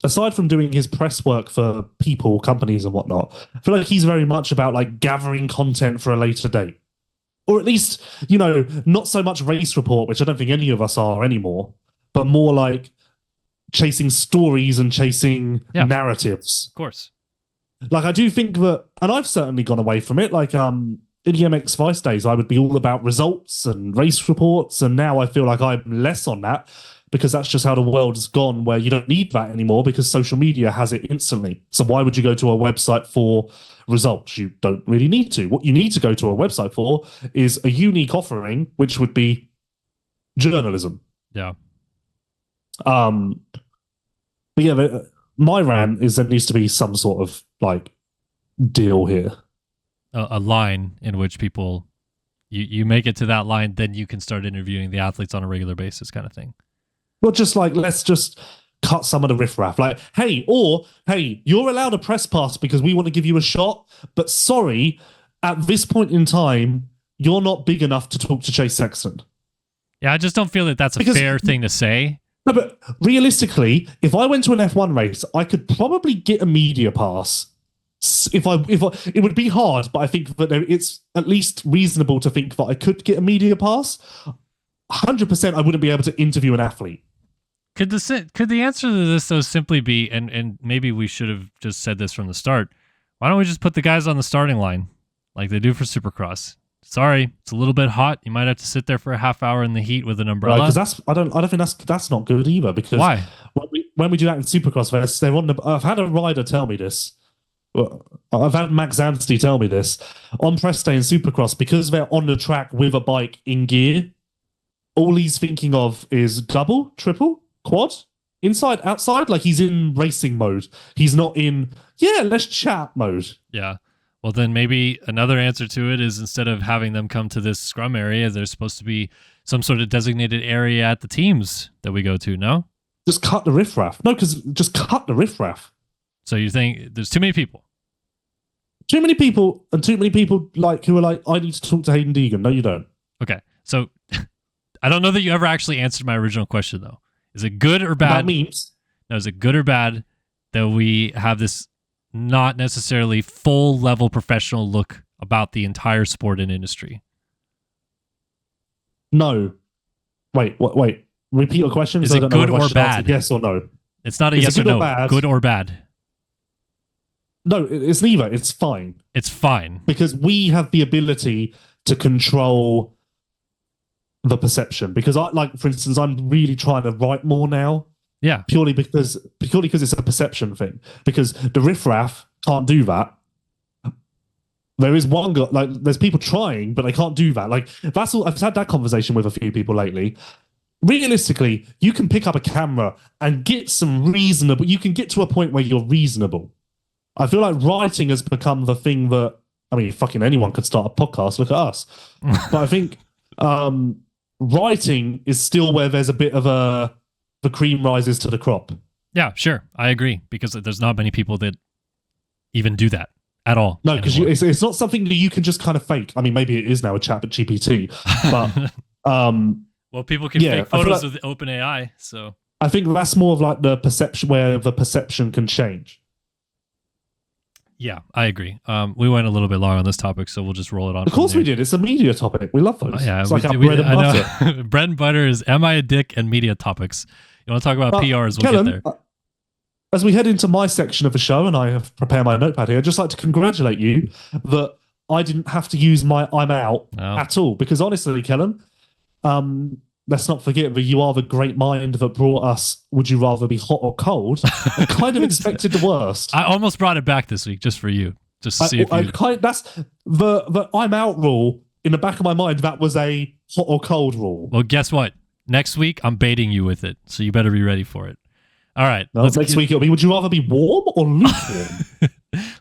aside from doing his press work for people, companies, and whatnot, I feel like he's very much about like gathering content for a later date. Or at least, not so much race report, which I don't think any of us are anymore, but more like chasing stories and chasing narratives.
Of course.
Like I do think that, and I've certainly gone away from it, like in the MX Vice days, I would be all about results and race reports, and now I feel like I'm less on that, because that's just how the world has gone, where you don't need that anymore because social media has it instantly. So why would you go to a website for results? You don't really need to. What you need to go to a website for is a unique offering, which would be journalism.
Yeah.
But yeah, my rant is there needs to be some sort of like deal here.
A line in which people, you make it to that line, then you can start interviewing the athletes on a regular basis kind of thing.
Well, just like, let's just cut some of the riffraff. Like, hey, you're allowed a press pass because we want to give you a shot. But sorry, at this point in time, you're not big enough to talk to Chase Sexton.
Yeah, I just don't feel that that's a fair thing to say.
No, but realistically, if I went to an F1 race, I could probably get a media pass. If I, it would be hard, but I think that it's at least reasonable to think that I could get a media pass. 100%, I wouldn't be able to interview an athlete.
Could the answer to this though simply be, and maybe we should have just said this from the start, why don't we just put the guys on the starting line like they do for Supercross? Sorry, it's a little bit hot. You might have to sit there for a half hour in the heat with an umbrella.
Because I don't think that's not good either. Because
why?
When we do that in Supercross, I've had a rider tell me this. Well, I've had Max Anstey tell me this on press day in Supercross, because they're on the track with a bike in gear. All he's thinking of is double, triple, quad, inside, outside. Like he's in racing mode. He's not in, let's chat mode.
Yeah. Well, then maybe another answer to it is, instead of having them come to this scrum area, there's supposed to be some sort of designated area at the teams that we go to, no?
Just cut the riffraff. No, because just cut the riffraff.
So you think there's too many people?
Too many people, and too many people like who are like, I need to talk to Hayden Deegan. No, you don't.
Okay. So I don't know that you ever actually answered my original question, though. Is it good or bad?
That means...
No, is it good or bad that we have this not necessarily full level professional look about the entire sport and industry?
No. Wait. Repeat your question.
Is it good or bad?
Yes or no?
It's not a yes or no. Good or bad?
No, it's neither. It's fine.
It's fine.
Because we have the ability to control the perception. Because for instance, I'm really trying to write more now.
Yeah.
Purely because it's a perception thing. Because the riffraff can't do that. There is one guy, there's people trying, but they can't do that. Like, that's all. I've had that conversation with a few people lately. Realistically, you can pick up a camera and get some reasonable. You can get to a point where you're reasonable. I feel like writing has become the thing that, I mean, fucking anyone could start a podcast. Look at us. But I think writing is still where there's a bit of the cream rises to the crop.
Yeah, sure. I agree, because there's not many people that even do that at all.
No, because it's not something that you can just kind of fake. I mean, maybe it is now a chat with GPT, but
well, people can fake photos with OpenAI, so
I think that's more of like the perception, where the perception can change.
Yeah, I agree. We went a little bit long on this topic, so we'll just roll it on.
Of course we did. It's a media topic. We love those.
Oh, yeah,
it's like our bread and butter.
Bread and butter is Am I a Dick and media topics. You want to talk about PRs, we'll
Kellen,
get there.
As we head into my section of the show, and I have prepared my notepad here, I'd just like to congratulate you that I didn't have to use my I'm out at all. Because honestly, Kellen, let's not forget that you are the great mind that brought us Would You Rather Be Hot or Cold. I kind of expected the worst.
I almost brought it back this week just for you. Just to see if you...
That's the I'm out rule. In the back of my mind, that was a hot or cold rule.
Well, guess what? Next week, I'm baiting you with it, so you better be ready for it. All right.
No, next week it'll be, would you rather be warm or lukewarm?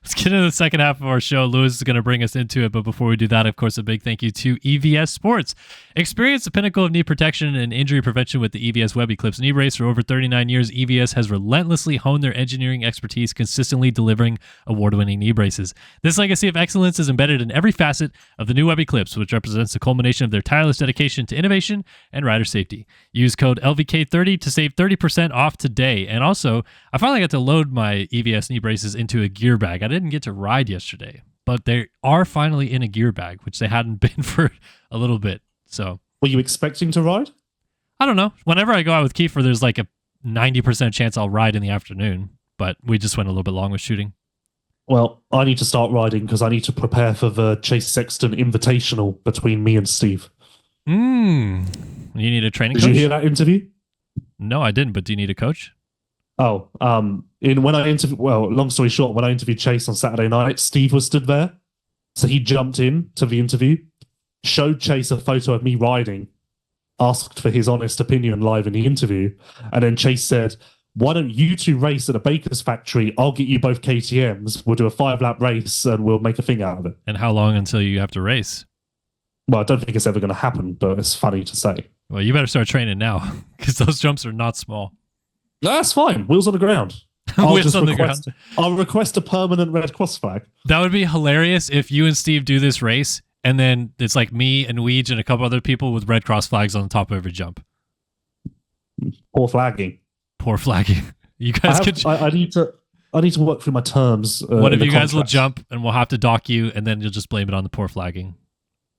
Let's get into the second half of our show. Lewis is going to bring us into it, but before we do that, of course, a big thank you to EVS Sports. Experience the pinnacle of knee protection and injury prevention with the EVS Web Eclipse knee brace. For over 39 years, EVS has relentlessly honed their engineering expertise, consistently delivering award-winning knee braces. This legacy of excellence is embedded in every facet of the new Web Eclipse, which represents the culmination of their tireless dedication to innovation and rider safety. Use code LVK30 to save 30% off today. And also, I finally got to load my EVS knee braces into a gear bag. I didn't get to ride yesterday, but they are finally in a gear bag, which they hadn't been for a little bit. So,
were you expecting to ride?
I don't know. Whenever I go out with Kiefer, there's like a 90% chance I'll ride in the afternoon, but we just went a little bit long with shooting.
Well, I need to start riding because I need to prepare for the Chase Sexton Invitational between me and Steve.
You need a training coach?
Did you hear that interview?
No, I didn't, but do you need a coach?
Oh, long story short, when I interviewed Chase on Saturday night, Steve was stood there. So he jumped in to the interview, showed Chase a photo of me riding, asked for his honest opinion live in the interview. And then Chase said, why don't you two race at a baker's factory? I'll get you both KTMs. We'll do a 5-lap race and we'll make a thing out of it.
And how long until you have to race?
Well, I don't think it's ever going to happen, but it's funny to say.
Well, you better start training now because those jumps are not small.
That's fine. Wheels on the ground.
Wheels on the ground.
I'll request a permanent red cross flag.
That would be hilarious if you and Steve do this race, and then it's like me and Weege and a couple other people with red cross flags on the top of every jump.
Poor flagging.
Pour flagging. You guys could.
I need to work through my terms.
One of you guys will jump, and we'll have to dock you, and then you'll just blame it on the poor flagging.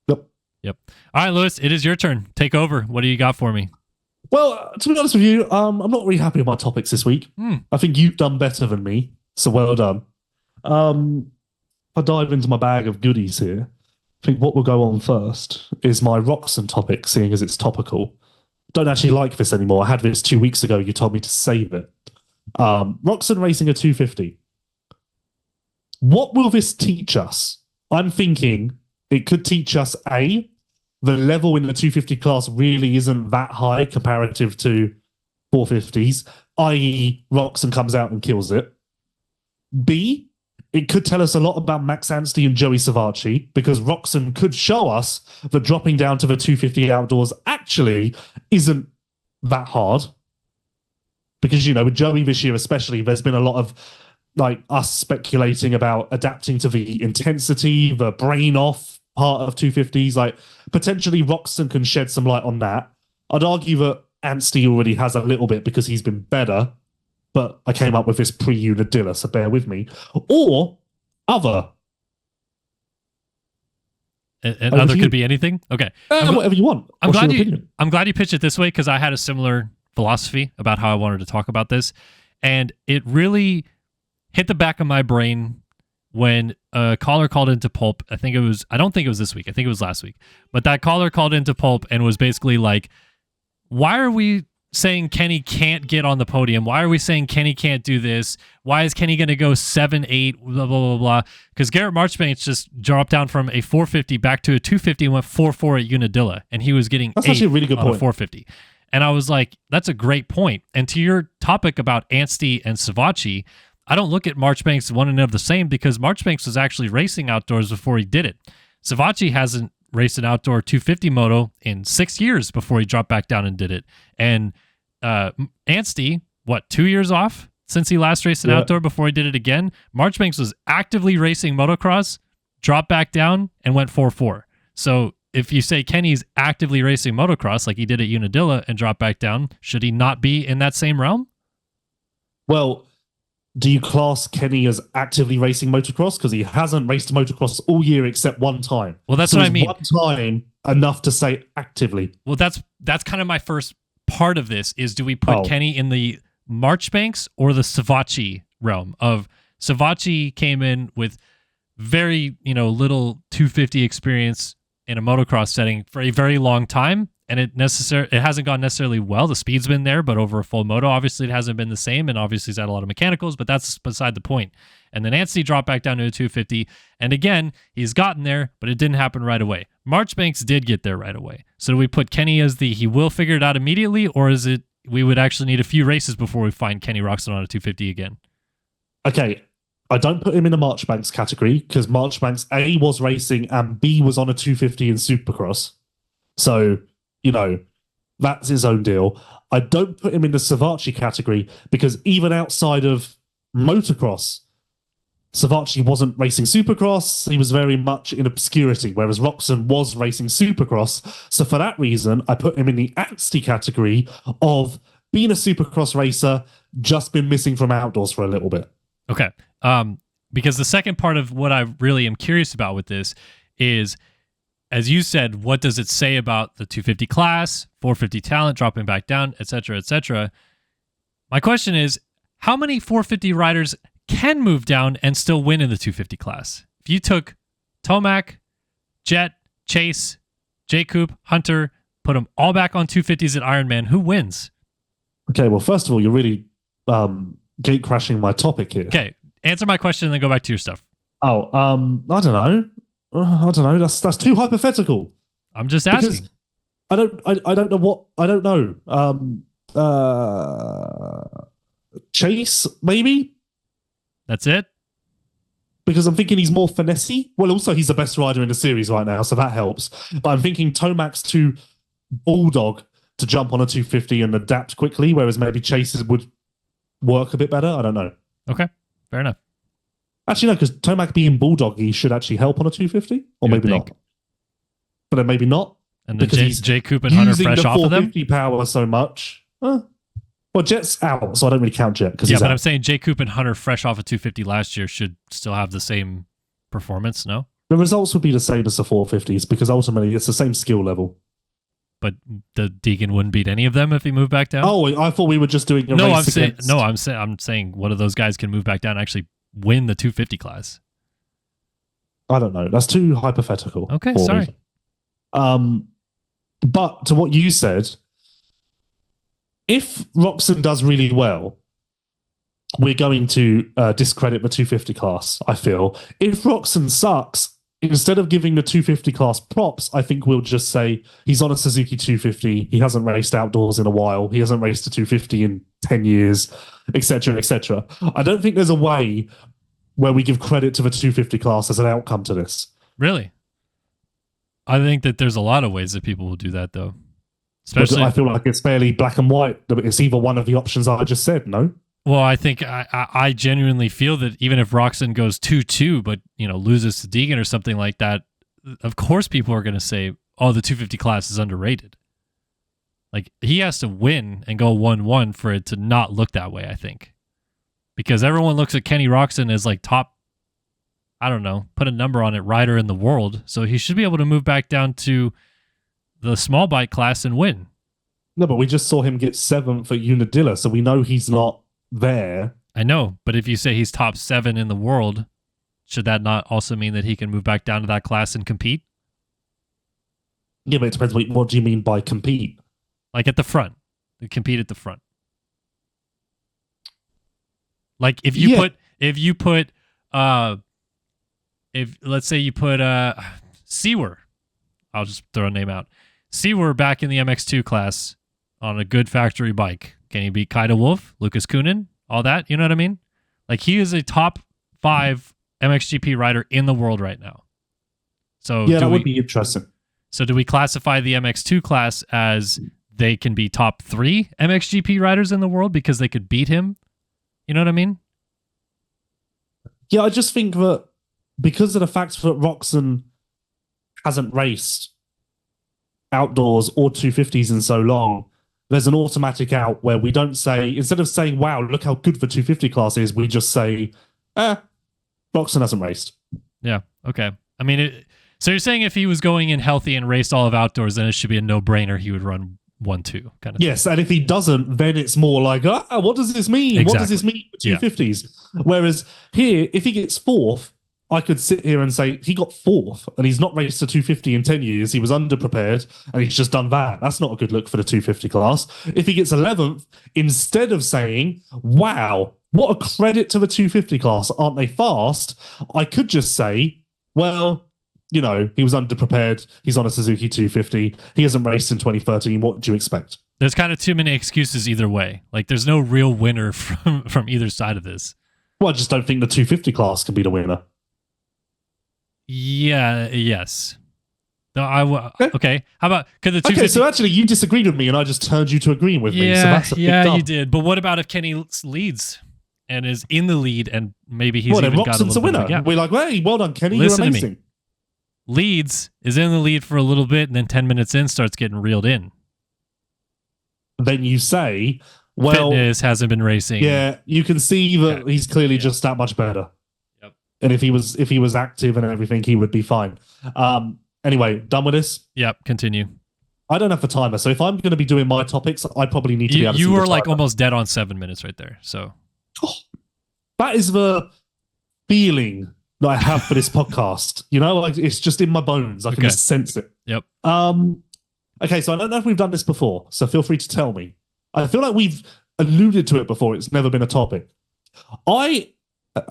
Yep. All right, Lewis, it is your turn. Take over. What do you got for me?
Well, to be honest with you, I'm not really happy with my topics this week. I think you've done better than me, so well done. If I dive into my bag of goodies here, I think what will go on first is my Roczen topic, seeing as it's topical. Don't actually like this anymore. I had this 2 weeks ago. You told me to save it. Roczen racing a 250. What will this teach us? I'm thinking it could teach us, A, the level in the 250 class really isn't that high comparative to 450s, i.e. Roczen comes out and kills it. B, it could tell us a lot about Max Anstey and Joey Savacci because Roczen could show us that dropping down to the 250 outdoors actually isn't that hard. Because, with Joey this year especially, there's been a lot of us speculating about adapting to the intensity, the brain off part of 250s. Potentially Roczen can shed some light on that. I'd argue that Anstey already has a little bit because he's been better, but I came up with this pre-Unadilla, so bear with me. Or other.
And other could be anything? Okay.
Whatever you want.
I'm glad you pitched it this way because I had a similar philosophy about how I wanted to talk about this. And it really hit the back of my brain when a caller called into Pulp. I don't think it was this week. I think it was last week. But that caller called into Pulp and was basically like, why are we saying Kenny can't get on the podium? Why are we saying Kenny can't do this? Why is Kenny going to go 7-8, blah, blah, blah, blah? Because Garrett Marchbanks just dropped down from a 450 back to a 250 and went 4-4 at Unadilla. And he was getting
That's actually a really good point.
450. And I was like, that's a great point. And to your topic about Anstey and Savacci, I don't look at Marchbanks one and of the same because Marchbanks was actually racing outdoors before he did it. Savacci hasn't raced an outdoor 250 moto in 6 years before he dropped back down and did it. And Anstey, 2 years off since he last raced an outdoor before he did it again? Marchbanks was actively racing motocross, dropped back down, and went 4-4. So if you say Kenny's actively racing motocross like he did at Unadilla and dropped back down, should he not be in that same realm?
Well, do you class Kenny as actively racing motocross? Because he hasn't raced motocross all year except one time.
Well, that's what I mean.
One time enough to say actively.
Well, that's kind of my first part of this is, do we put Kenny in the Marchbanks or the Savacci realm of Savacci came in with very, little 250 experience in a motocross setting for a very long time and it hasn't gone necessarily well. The speed's been there, but over a full moto, obviously it hasn't been the same, and obviously he's had a lot of mechanicals, but that's beside the point. And then Anthony dropped back down to a 250, and again, he's gotten there, but it didn't happen right away. Marchbanks did get there right away. So do we put Kenny as he will figure it out immediately, or is it we would actually need a few races before we find Kenny Roczen on a 250 again?
Okay, I don't put him in the Marchbanks category because Marchbanks A was racing and B was on a 250 in Supercross. So, that's his own deal. I don't put him in the Savatgy category because even outside of motocross, Savatgy wasn't racing Supercross. He was very much in obscurity, whereas Roczen was racing Supercross. So for that reason, I put him in the angsty category of being a Supercross racer, just been missing from outdoors for a little bit.
Okay. Because the second part of what I really am curious about with this is, as you said, what does it say about the 250 class, 450 talent dropping back down, et cetera, et cetera? My question is, how many 450 riders can move down and still win in the 250 class? If you took Tomac, Jet, Chase, Jacob, Hunter, put them all back on 250s at Ironman, who wins?
Okay, well, first of all, you're really gate crashing my topic here.
Okay, answer my question and then go back to your stuff.
Oh, I don't know. I don't know. That's too hypothetical.
I'm just asking.
I don't know what. I don't know. Chase, maybe?
That's it?
Because I'm thinking he's more finessey. Well, also he's the best rider in the series right now, so that helps. But I'm thinking Tomac's too bulldog to jump on a 250 and adapt quickly, whereas maybe Chase's would work a bit better. I don't know.
Okay, fair enough.
Actually, no, because Tomac being bulldoggy should actually help on a 250, or maybe not. But then maybe not.
And then Jacob and Hunter fresh off of them?
Using the 450 power so much. Well, Jet's out, so I don't really count Jet.
Yeah, but I'm saying Jacob and Hunter fresh off of 250 last year should still have the same performance, no?
The results would be the same as the 450s because ultimately it's the same skill level.
But the Deegan wouldn't beat any of them if he moved back down?
Oh, I thought we were just doing a race against...
I'm saying one of those guys can move back down and actually win the 250 class.
I don't know. That's too hypothetical.
Okay, sorry.
But to what you said, if Roczen does really well, we're going to discredit the 250 class, I feel. If Roczen sucks, instead of giving the 250 class props, I think we'll just say he's on a Suzuki 250. He hasn't raced outdoors in a while. He hasn't raced a 250 in 10 years, etc., etc. I don't think there's a way where we give credit to the 250 class as an outcome to this.
Really? I think that there's a lot of ways that people will do that, though. Especially,
I feel like it's fairly black and white. It's either one of the options I just said, no?
Well, I think I genuinely feel that even if Roczen goes 2-2, but loses to Deegan or something like that, of course people are going to say, "Oh, the 250 class is underrated." Like he has to win and go 1-1 for it to not look that way. I think because everyone looks at Kenny Roczen as like top. I don't know, put a number on it, rider in the world, so he should be able to move back down to the small bike class and win.
No, but we just saw him get 7th at Unadilla, so we know he's not there.
I know, but if you say he's top 7 in the world, should that not also mean that he can move back down to that class and compete?
Yeah, but it depends. What do you mean by compete?
Like at the front. Compete at the front. Like if you put let's say you put Sewer, I'll just throw a name out. Sewer back in the MX2 class on a good factory bike. Can he beat Kaida Wolf, Lucas Kunin, all that? You know what I mean? Like he is a top 5 MXGP rider in the world right now. So
yeah, that would be interesting.
So do we classify the MX2 class as they can be top 3 MXGP riders in the world because they could beat him? You know what I mean?
Yeah, I just think that because of the fact that Roczen hasn't raced outdoors or 250s in so long, there's an automatic out where we don't say, instead of saying, wow, look how good the 250 class is, we just say, Roczen hasn't raced.
Yeah, okay. I mean, so you're saying if he was going in healthy and raced all of outdoors, then it should be a no-brainer he would run 1-2 kind of thing.
Yes, and if he doesn't, then it's more like, what does this mean?
Exactly.
What does this mean for 250s? Yeah. Whereas here, if he gets 4th I could sit here and say he got fourth and he's not raced a 250 in 10 years. He was underprepared and he's just done that. That's not a good look for the 250 class. If he gets 11th, instead of saying, wow, what a credit to the 250 class, aren't they fast? I could just say, well, you know, he was underprepared. He's on a Suzuki 250. He hasn't raced in 2013. What do you expect?
There's kind of too many excuses either way. Like, there's no real winner from either side of this.
Well, I just don't think the 250 class can be the winner.
Yeah, yes. No, okay. How about, could the 250...
Okay, so actually you disagreed with me and I just turned you to agreeing with me. So that's a big
you did. But what about if Kenny leads and is in the lead and maybe he's even got a little
Roczen's a winner.
bit,
We're like, hey, well done, Kenny.
Listen
You're
to
amazing.
me. Leads, is in the lead for a little bit, and then 10 minutes in starts getting reeled in.
Then you say, well...
Fitness hasn't been racing.
Yeah, you can see that he's clearly just that much better.
Yep.
And if he was active and everything, he would be fine. Anyway, done with this?
Yep, continue.
I don't have the timer, so if I'm going to be doing my topics, I probably need to be able to see
You
the
were like
timer.
almost dead on 7 minutes right there. So
That is the feeling that I have for this podcast. You know, like it's just in my bones. I can just sense it.
Yep.
Okay, so I don't know if we've done this before, so feel free to tell me. I feel like we've alluded to it before. It's never been a topic. I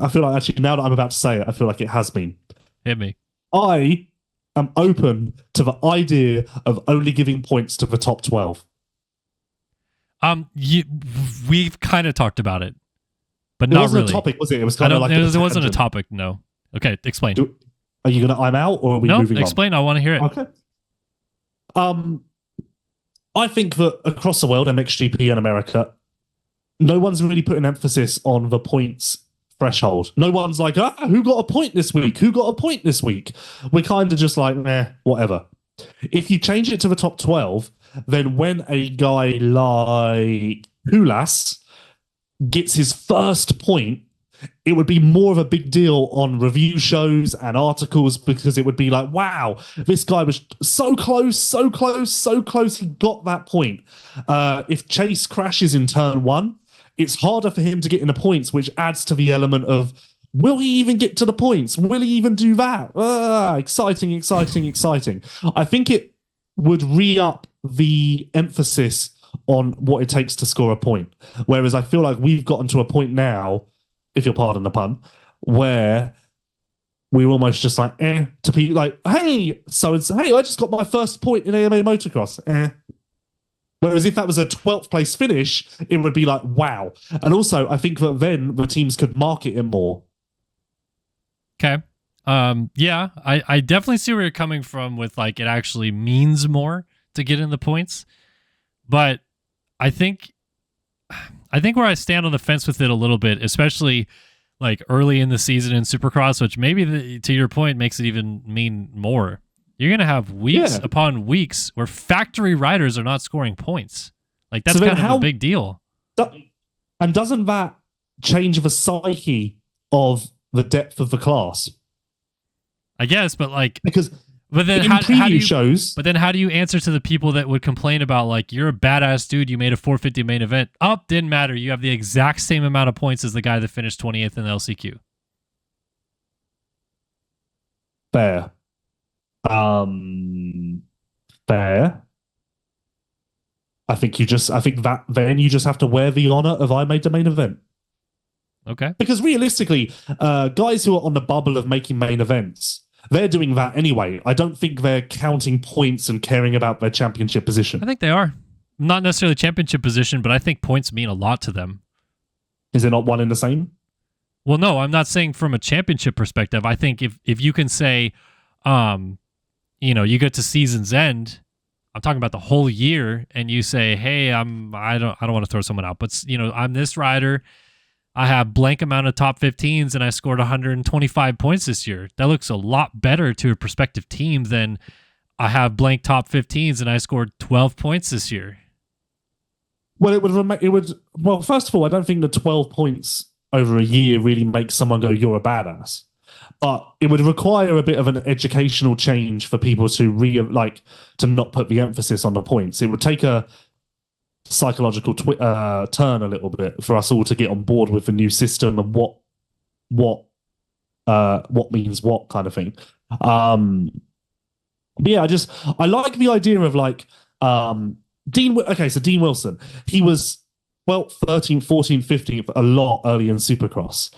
feel like actually now that I'm about to say it, I feel like it has been.
Hit me.
I am open to the idea of only giving points to the top 12.
We've kind of talked about it, but
It
not
wasn't
really.
a topic, was it? It was kind of like
it wasn't a topic. No. Okay, explain.
Are you going to I'm out or are we moving on?
Explain. I want to hear it.
Okay. I think that across the world, MXGP and America, no one's really putting emphasis on the points threshold. No one's like, who got a point this week? Who got a point this week? We're kind of just like, whatever. If you change it to the top 12, then when a guy like Hulas gets his first point, it would be more of a big deal on review shows and articles because it would be like, wow, this guy was so close, so close, so close. He got that point. If Chase crashes in turn 1, it's harder for him to get in the points, which adds to the element of, will he even get to the points? Will he even do that? Exciting, exciting, exciting. I think it would re-up the emphasis on what it takes to score a point. Whereas I feel like we've gotten to a point now, if you'll pardon the pun, where we're almost just like, to be like, hey, I just got my first point in AMA motocross. Whereas if that was a 12th place finish, it would be like, wow. And also, I think that then the teams could market it more.
Okay. Yeah, I definitely see where you're coming from with like it actually means more to get in the points. But I think where I stand on the fence with it a little bit, especially like early in the season in Supercross, which maybe to your point makes it even mean more. You're going to have weeks upon weeks where factory riders are not scoring points. Like that's kind of a big deal.
And doesn't that change the psyche of the depth of the class?
I guess, but like
because
but then
in
how do you
shows,
but then how do you answer to the people that would complain about like you're a badass dude, you made a 450 main event? Didn't matter. You have the exact same amount of points as the guy that finished 28th in the LCQ.
Fair. Fair. I think that then you just have to wear the honor of I made the main event.
Okay.
Because realistically, guys who are on the bubble of making main events, they're doing that anyway. I don't think they're counting points and caring about their championship position.
I think they are. Not necessarily championship position, but I think points mean a lot to them.
Is it not one and the same?
Well, no, I'm not saying from a championship perspective. I think if you can say, you get to season's end, I'm talking about the whole year, and you say, hey, I don't want to throw someone out, but I'm this rider. I have blank amount of top 15s and I scored 125 points this year. That looks a lot better to a prospective team than I have blank top 15s and I scored 12 points this year.
Well, well, first of all, I don't think the 12 points over a year really makes someone go, you're a badass. But it would require a bit of an educational change for people to to not put the emphasis on the points. It would take a psychological turn a little bit for us all to get on board with the new system and what what means what kind of thing. But yeah, I like the idea of like Dean. Okay, so Dean Wilson, he was 12th, 13th, 14th, 15th a lot early in Supercross.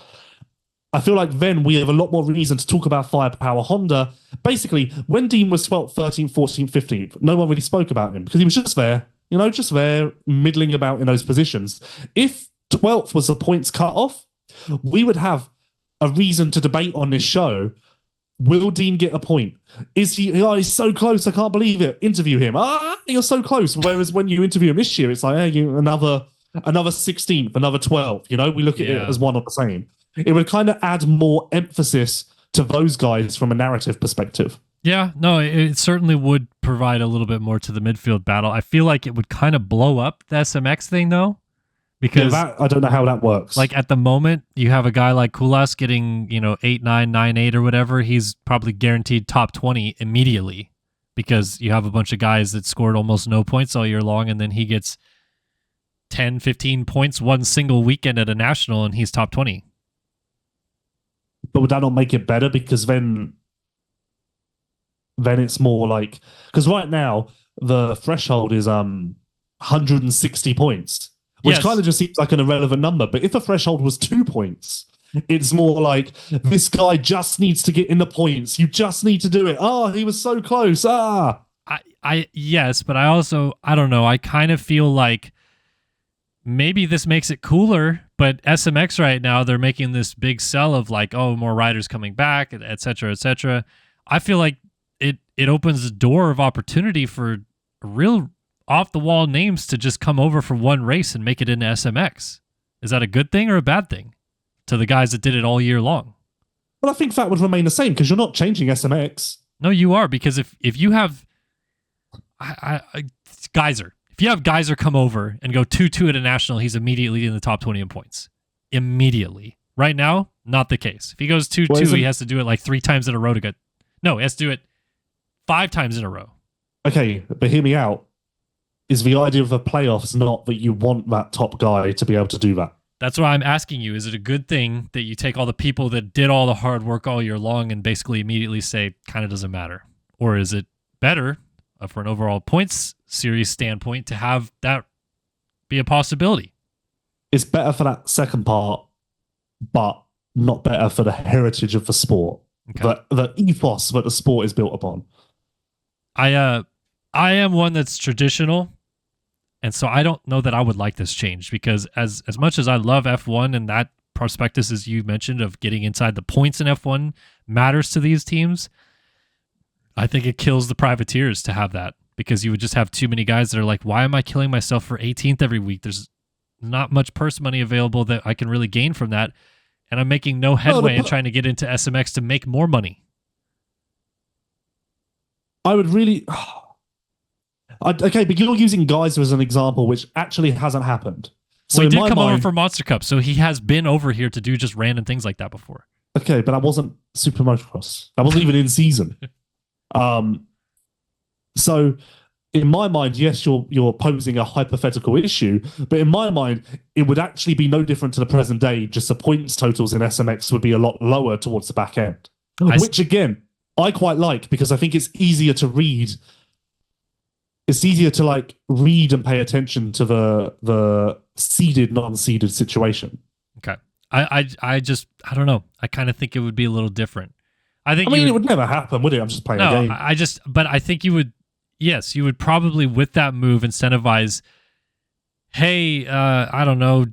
I feel like then we have a lot more reason to talk about Firepower Honda. Basically, when Dean was 12th, 13th, 14th, 15th, no one really spoke about him because he was just there, just there, middling about in those positions. If 12th was the points cut off, we would have a reason to debate on this show. Will Dean get a point? Is he? Oh, he's so close. I can't believe it. Interview him. You're so close. Whereas when you interview him this year, it's like, hey, another 16th, another 12th. We look at it as one or the same. It would kind of add more emphasis to those guys from a narrative perspective.
Yeah, no, it certainly would provide a little bit more to the midfield battle. I feel like it would kind of blow up the SMX thing, though, because
I don't know how that works.
Like at the moment, you have a guy like Kulas getting 8, 9, 9, 8 or whatever. He's probably guaranteed top 20 immediately because you have a bunch of guys that scored almost no points all year long, and then he gets 10, 15 points one single weekend at a national, and he's top 20.
But would that not make it better? Because then it's more like, because right now the threshold is 160 points, which kind of just seems like an irrelevant number. But if the threshold was 2 points, it's more like this guy just needs to get in the points. You just need to do it. Oh, he was so close.
Yes, but I don't know. I kind of feel like maybe this makes it cooler, but SMX right now, they're making this big sell of like, oh, more riders coming back, et cetera, et cetera. I feel like it opens the door of opportunity for real off-the-wall names to just come over for one race and make it into SMX. Is that a good thing or a bad thing to the guys that did it all year long?
Well, I think that would remain the same because you're not changing SMX.
No, you are, because if you have Geyser, if you have Geyser come over and go 2-2 at a national, he's immediately in the top 20 in points. Immediately. Right now, not the case. If he goes 2-2, he has to do it like 3 times in a row to get... No, he has to do it 5 times in a row.
Okay, but hear me out. Is the idea of the playoffs not that you want that top guy to be able to do that?
That's why I'm asking you. Is it a good thing that you take all the people that did all the hard work all year long and basically immediately say, kind of doesn't matter? Or is it better for an overall points series standpoint to have that be a possibility?
It's better for that second part, but not better for the heritage of the sport. Okay. The ethos that the sport is built upon. I
am one that's traditional, and so I don't know that I would like this change because as much as I love F1 and that prospectus, as you mentioned, of getting inside the points in F1 matters to these teams, I think it kills the privateers to have that because you would just have too many guys that are like, why am I killing myself for 18th every week? There's not much purse money available that I can really gain from that, and I'm making no headway in trying to get into SMX to make more money.
I would really... Okay, but you're using Geyser as an example, which actually hasn't happened.
So he did come over for Monster Cup, so he has been over here to do just random things like that before.
Okay, but that wasn't Super Motocross. That wasn't even in season. So in my mind, yes, you're posing a hypothetical issue, but in my mind, it would actually be no different to the present day. Just the points totals in SMX would be a lot lower towards the back end, which again, I quite like because I think it's easier to read. It's easier to like read and pay attention to the seeded, non-seeded situation.
Okay. I don't know. I kind of think it would be a little different. I
mean, it would never happen, would it? I'm just playing a game.
But I think you would, yes, you would probably with that move incentivize, hey, I don't know,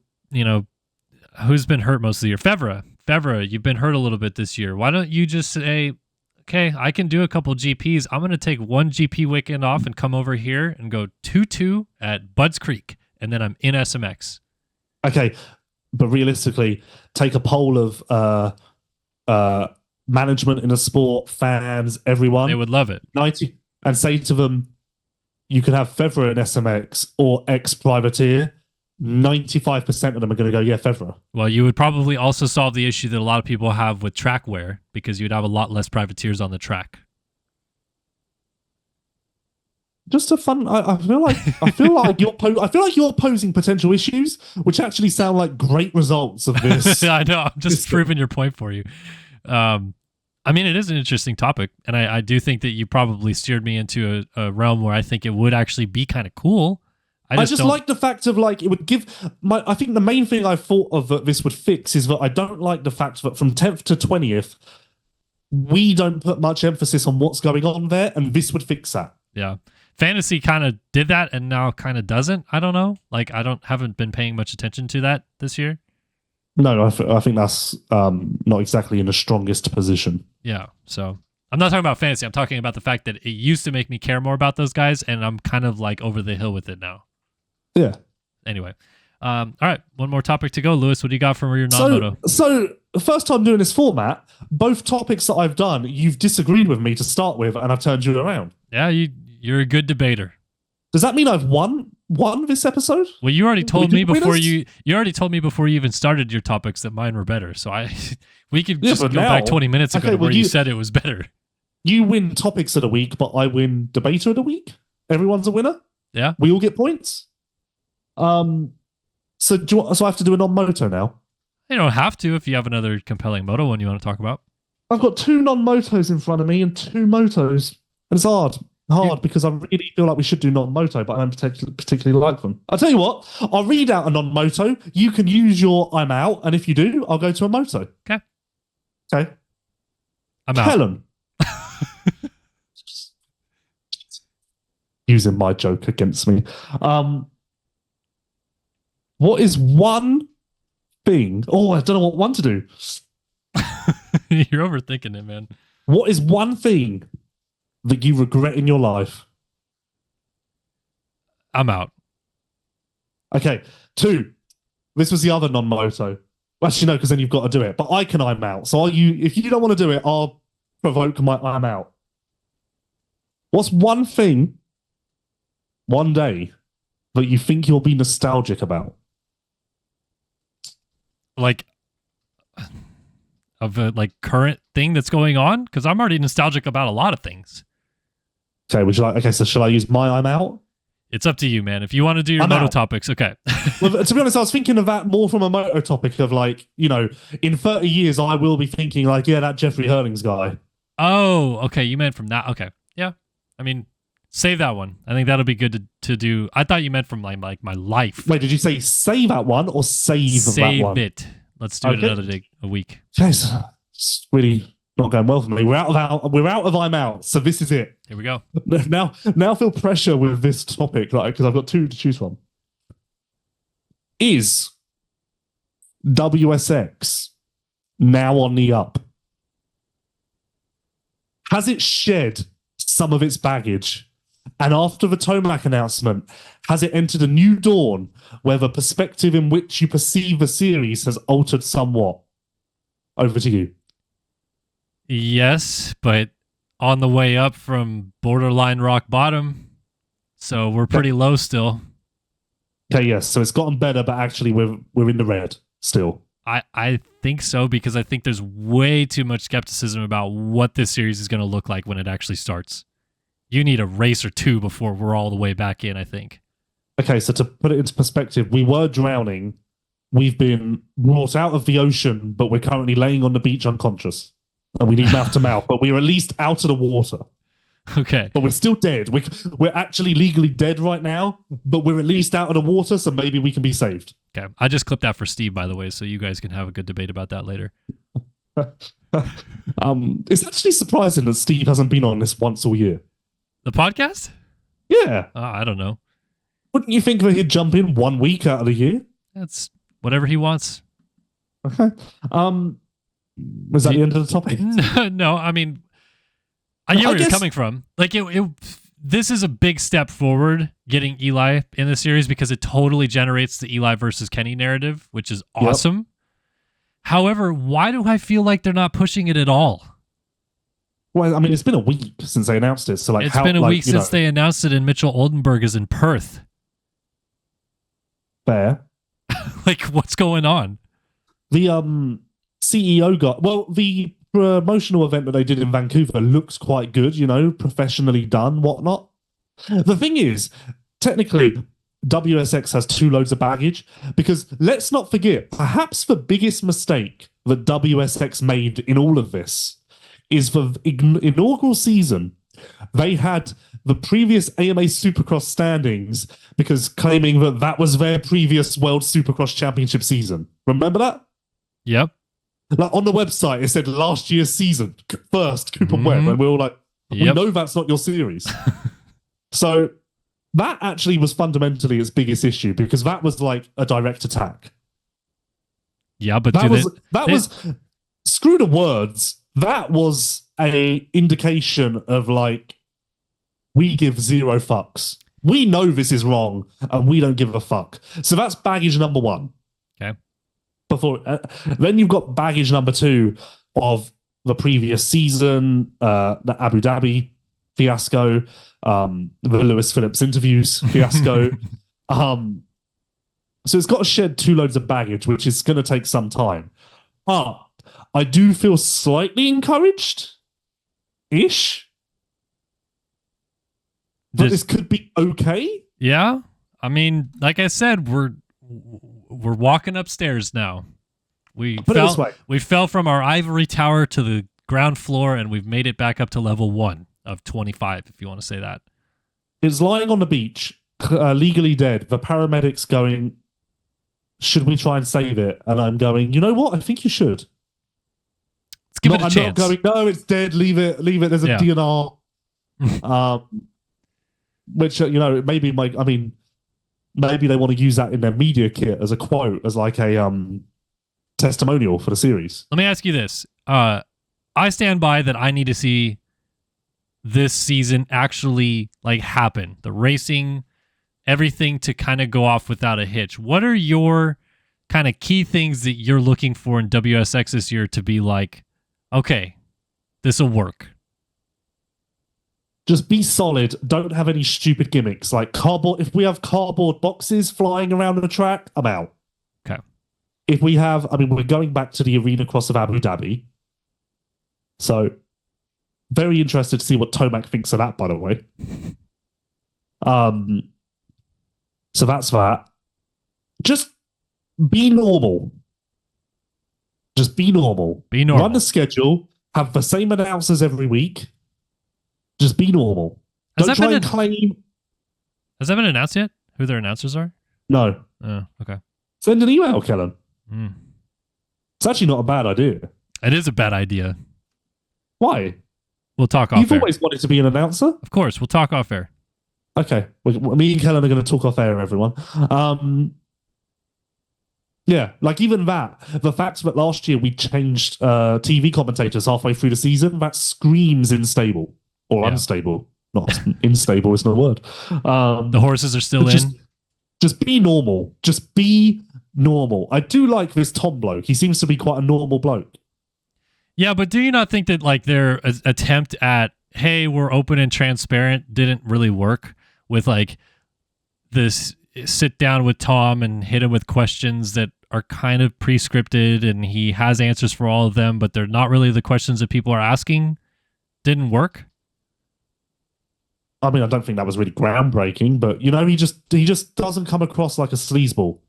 who's been hurt most of the year? Fevra, you've been hurt a little bit this year. Why don't you just say, okay, I can do a couple GPs. I'm going to take one GP weekend off and come over here and go 2-2 at Budds Creek, and then I'm in SMX.
Okay, but realistically, take a poll of management in the sport, fans, everyone.
They would love it.
90, and say to them, you could have Fevra in SMX or ex-privateer. 95% of them are going to go, yeah, Fevra.
Well, you would probably also solve the issue that a lot of people have with track wear because you'd have a lot less privateers on the track.
Just a fun. I feel like you're posing potential issues, which actually sound like great results of this.
I know. I'm just proving your point for you. I mean, it is an interesting topic, and I do think that you probably steered me into a realm where I think it would actually be kind of cool.
I just like the fact of like it would give I think the main thing I thought of that this would fix is that I don't like the fact that from 10th to 20th we don't put much emphasis on what's going on there, and this would fix that.
Yeah. Fantasy kind of did that and now kind of doesn't. I don't know. Like haven't been paying much attention to that this year.
No, I think that's not exactly in the strongest position.
Yeah. So I'm not talking about fantasy. I'm talking about the fact that it used to make me care more about those guys, and I'm kind of like over the hill with it now.
Yeah.
Anyway. All right. One more topic to go. Lewis, what do you got from your non-moto?
So the first time doing this format, both topics that I've done, you've disagreed with me to start with, and I've turned you around.
Yeah, you're a good debater.
Does that mean I've won this episode?
Well, you already told me before you already told me before you even started your topics that mine were better. So we could just go back 20 minutes ago where you said it was better.
You win topics of the week, but I win debater of the week. Everyone's a winner.
Yeah.
We all get points. So I have to do a non-moto now?
You don't have to if you have another compelling moto one you want to talk about.
I've got 2 non-motos in front of me and 2 motos. And it's hard because I really feel like we should do non-moto, but I don't particularly like them. I'll tell you what, I'll read out a non-moto. You can use your I'm out, and if you do, I'll go to a moto.
Okay.
I'm out. Kellen. Using my joke against me. What is one thing? Oh, I don't know what one to do.
You're overthinking it, man.
What is one thing that you regret in your life?
I'm out.
Okay. 2. This was the other non-moto. Well, actually, no, because then you've got to do it. But I'm out. So if you don't want to do it, I'll provoke my I'm out. What's one thing, one day, that you think you'll be nostalgic about?
Like of a current thing that's going on? Because I'm already nostalgic about a lot of things.
Okay, so shall I use my I'm out?
It's up to you, man. If you want to do your moto topics, okay.
Well, to be honest, I was thinking of that more from a moto topic of in 30 years, I will be thinking that Jeffrey Hurlings guy.
Oh, okay. You meant from that. Okay. Yeah. I mean, save that one. I think that'll be good to do. I thought you meant from my life.
Wait, did you say save that one or save that one?
Save it. Let's do it another day, a week.
Yes, it's really not going well for me. We're out of I'm out. So this is it.
Here we go.
Now I feel pressure with this topic, because I've got 2 to choose from. Is WSX now on the up? Has it shed some of its baggage? And after the Tomac announcement, has it entered a new dawn where the perspective in which you perceive the series has altered somewhat? Over to you.
Yes, but on the way up from borderline rock bottom. So we're pretty low still.
Okay, yes. So it's gotten better, but actually we're in the red still.
I think so, because I think there's way too much skepticism about what this series is going to look like when it actually starts. You need a race or 2 before we're all the way back in, I think.
Okay, so to put it into perspective, we were drowning. We've been brought out of the ocean, but we're currently laying on the beach unconscious. And we need mouth to mouth, but we're at least out of the water.
Okay.
But we're still dead. We're actually legally dead right now, but we're at least out of the water, so maybe we can be saved.
Okay. I just clipped that for Steve, by the way, so you guys can have a good debate about that later.
It's actually surprising that Steve hasn't been on this once all year.
The podcast?
Yeah.
I don't know.
Wouldn't you think that he'd jump in 1 week out of the year?
That's whatever he wants.
Okay. Was that the end of the topic?
No, I mean, I get where you're coming from. This is a big step forward, getting Eli in the series, because it totally generates the Eli versus Kenny narrative, which is awesome. Yep. However, why do I feel like they're not pushing it at all?
Well, I mean, it's been a week since they announced it. So,
it's been a week since they announced it, and Mitchell Oldenburg is in Perth.
Fair.
What's going on?
The CEO the promotional event that they did in Vancouver looks quite good, professionally done, whatnot. The thing is, technically, WSX has two loads of baggage, because let's not forget, perhaps the biggest mistake that WSX made in all of this is the inaugural season. They had the previous AMA Supercross standings because claiming that was their previous World Supercross Championship season. Remember that?
Yep.
Like on the website, it said last year's season, first Cooper Webb, and we were all like, we know that's not your series. So that actually was fundamentally its biggest issue, because that was like a direct attack.
Yeah, but
that was screw the words. That was a indication of like, we give zero fucks. We know this is wrong, and we don't give a fuck. So that's baggage number one.
Okay.
Then you've got baggage number two of the previous season, the Abu Dhabi fiasco, the Lewis Phillips interviews fiasco. So it's got to shed two loads of baggage, which is going to take some time. But I do feel slightly encouraged-ish. But this could be okay.
Yeah. I mean, like I said, we're walking upstairs now. We fell from our ivory tower to the ground floor, and we've made it back up to level 1 of 25, if you want to say that.
It's lying on the beach, legally dead. The paramedics going, should we try and save it? And I'm going, you know what? I think you should.
Let's give it a chance.
I'm not going, no, it's dead. Leave it. There's a DNR. Which, maybe maybe they want to use that in their media kit as a quote, as like a testimonial for the series.
Let me ask you this. I stand by that I need to see this season actually like happen. The racing, everything to kind of go off without a hitch. What are your kind of key things that you're looking for in WSX this year to be like, okay, this will work?
Just be solid. Don't have any stupid gimmicks like cardboard. If we have cardboard boxes flying around the track, I'm out.
Okay.
If we have, we're going back to the arena cross of Abu Dhabi. So very interested to see what Tomac thinks of that, by the way. So that's that. Just be normal. Just be normal.
Be normal.
Run the schedule. Have the same announcers every week. Just be normal. Don't try and claim.
Has that been announced yet? Who their announcers are?
No.
Oh, okay.
Send an email, Kellen. It's actually not a bad idea.
It is a bad idea.
Why?
We'll talk off air.
You've always wanted to be an announcer?
Of course. We'll talk off air.
Okay. Me and Kellen are going to talk off air, everyone. Yeah, like even that, the fact that last year we changed TV commentators halfway through the season, that screams unstable. Or unstable. Not unstable is not a word.
The horses are still in.
Just be normal. Just be normal. I do like this Tom bloke. He seems to be quite a normal bloke.
Yeah, but do you not think that like their attempt at, hey, we're open and transparent didn't really work with like this sit down with Tom and hit him with questions that are kind of pre-scripted and he has answers for all of them, but they're not really the questions that people are asking? Didn't work?
I don't think that was really groundbreaking, but he just doesn't come across like a sleazeball.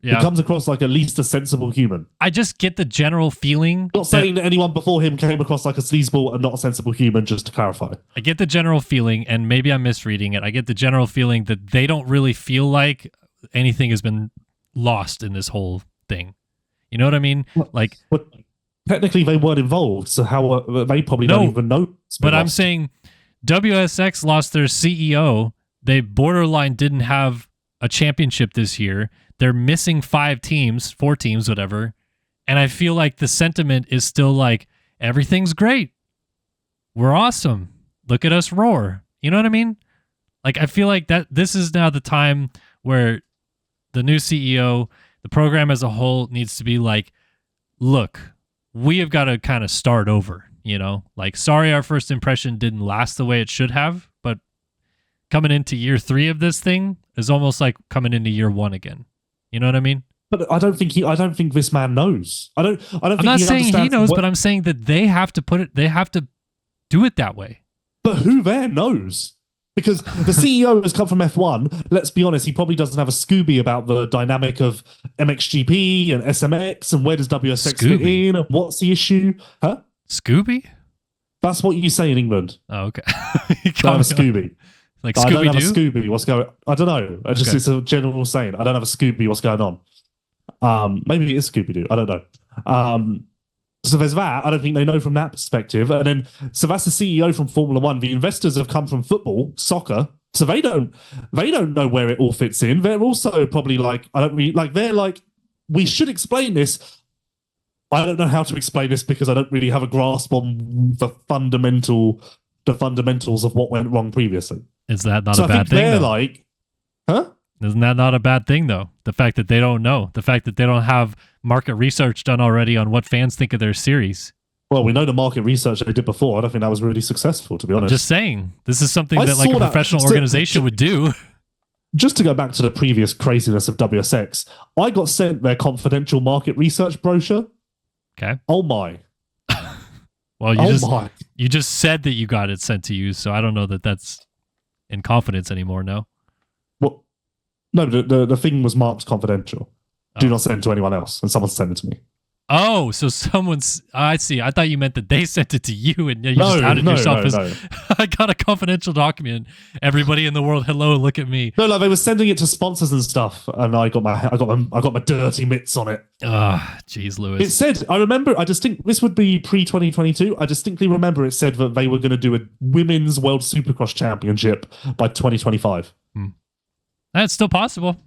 Yeah. He comes across like at least a sensible human.
I just get the general feeling.
Not saying that anyone before him came across like a sleazeball and not a sensible human, just to clarify.
I get the general feeling, and maybe I'm misreading it. I get the general feeling that they don't really feel like anything has been lost in this whole thing. You know what I mean? Like,
but technically they weren't involved, so how they probably don't even know.
But I'm saying WSX lost their CEO. They borderline didn't have a championship this year. They're missing 4 teams, whatever. And I feel like the sentiment is still like, everything's great. We're awesome. Look at us roar. You know what I mean? Like, I feel like that this is now the time where the new CEO, the program as a whole needs to be like, look, we have got to kind of start over, Like, sorry our first impression didn't last the way it should have, but coming into year 3 of this thing is almost like coming into year 1 again. You know what I mean?
But I don't think this man knows. I'm
not saying he knows, but I'm saying that they have to do it that way.
But who there knows? Because the CEO has come from F1. Let's be honest, he probably doesn't have a Scooby about the dynamic of MXGP and SMX and where does WSX fit in and what's the issue. Huh?
Scooby?
That's what you say in England.
Oh, okay.
Don't have a Scooby.
Like
I don't have a
Scooby-Doo?
Scooby. What's going on? I don't know. It's a general saying. I don't have a Scooby. What's going on? Maybe it is Scooby-Doo. I don't know. So there's that. I don't think they know from that perspective. And then, so that's the CEO from Formula One. The investors have come from football, soccer. So they don't know where it all fits in. They're also probably like, they're like, we should explain this. I don't know how to explain this because I don't really have a grasp on the fundamentals of what went wrong previously.
Is that not a bad thing?
They're like, huh?
Isn't that not a bad thing, though? The fact that they don't know. The fact that they don't have market research done already on what fans think of their series.
Well, we know the market research they did before. I don't think that was really successful, to be honest.
I'm just saying. This is something that like a professional organization would do.
Just to go back to the previous craziness of WSX, I got sent their confidential market research brochure.
Okay.
Oh, my.
Well, you just said that you got it sent to you, so I don't know that that's in confidence anymore, no?
Well, no, the thing was marked confidential. Do not send it to anyone else, and someone sent it to me.
Oh, so I see. I thought you meant that they sent it to you and you just outed yourself as, I got a confidential document. Everybody in the world, hello, look at me.
No, they were sending it to sponsors and stuff, and I got my dirty mitts on it.
Ah, jeez, Lewis.
It said, this would be pre-2022. I distinctly remember it said that they were going to do a women's World Supercross Championship by 2025.
That's still possible.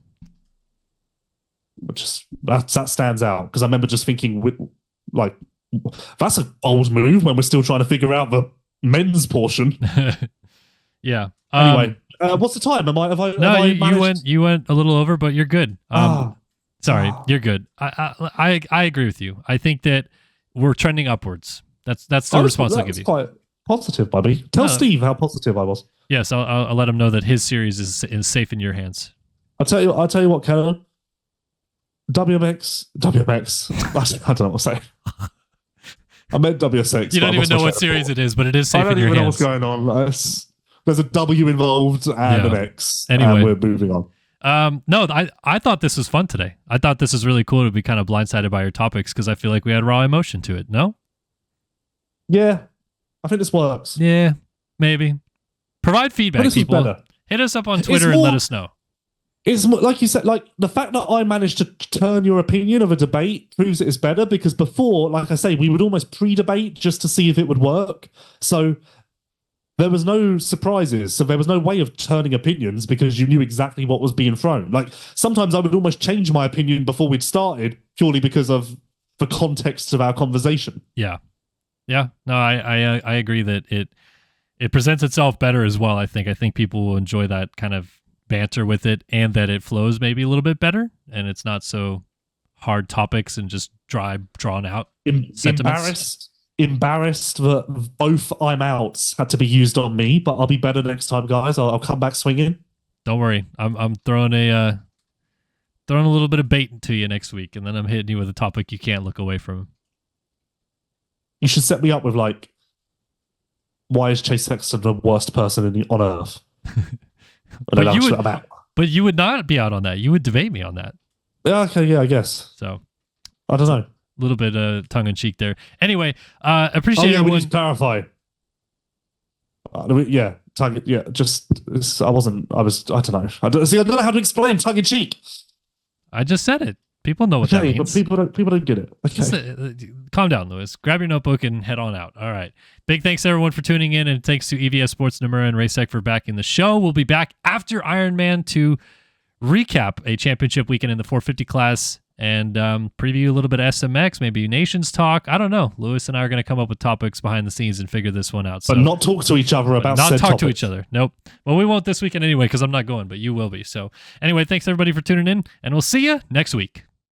That stands out because I remember just thinking, like, that's a bold move when we're still trying to figure out the men's portion.
Yeah.
Anyway, what's the time?
You went a little over, but you're good. You're good. I agree with you. I think that we're trending upwards. That's the response I give you.
Quite positive, buddy. Tell Steve how positive I was.
Yes, I'll let him know that his series is safe in your hands.
I'll tell you what, Kellen. WMX. I don't know what to say. I meant WSX.
You don't even know what series it is, but it is safe in your hands. I don't even know what's
going on. There's a W involved and an X.
Anyway,
and we're moving on.
No, I thought this was fun today. I thought this was really cool to be kind of blindsided by your topics because I feel like we had raw emotion to it. No?
Yeah, I think this works.
Yeah, maybe. Provide feedback, people. Hit us up on Twitter and let us know.
It's like you said, like the fact that I managed to turn your opinion of a debate proves it is better because before, like I say, we would almost pre-debate just to see if it would work. So there was no surprises. So there was no way of turning opinions because you knew exactly what was being thrown. Like sometimes I would almost change my opinion before we'd started purely because of the context of our conversation.
Yeah. Yeah. No, I agree that it presents itself better as well. I think people will enjoy that kind of banter with it and that it flows maybe a little bit better and it's not so hard topics and just drawn out sentiments. Embarrassed that both I'm outs had to be used on me, but I'll be better next time, guys. I'll come back swinging. Don't worry. I'm throwing a little bit of bait to you next week and then I'm hitting you with a topic you can't look away from.
You should set me up with like, why is Chase Sexton the worst person on earth?
But you would not be out on that. You would debate me on that.
Yeah, okay, yeah, I guess.
So,
I don't know.
A little bit of tongue-in-cheek there. Anyway, appreciate everyone.
We need to clarify. I don't know. I don't know how to explain tongue-in-cheek.
I just said it. People know what that means.
But people don't get it. Okay.
Calm down, Lewis. Grab your notebook and head on out. All right. Big thanks to everyone for tuning in, and thanks to EVS Sports, Namura, and Racek for backing the show. We'll be back after Ironman to recap a championship weekend in the 450 class and preview a little bit of SMX, maybe Nations talk. I don't know. Lewis and I are going to come up with topics behind the scenes and figure this one out.
But not talk to each other about
not
said
talk
topics.
to each other. Nope. Well, we won't this weekend anyway because I'm not going, but you will be. So anyway, thanks everybody for tuning in, and we'll see you next week.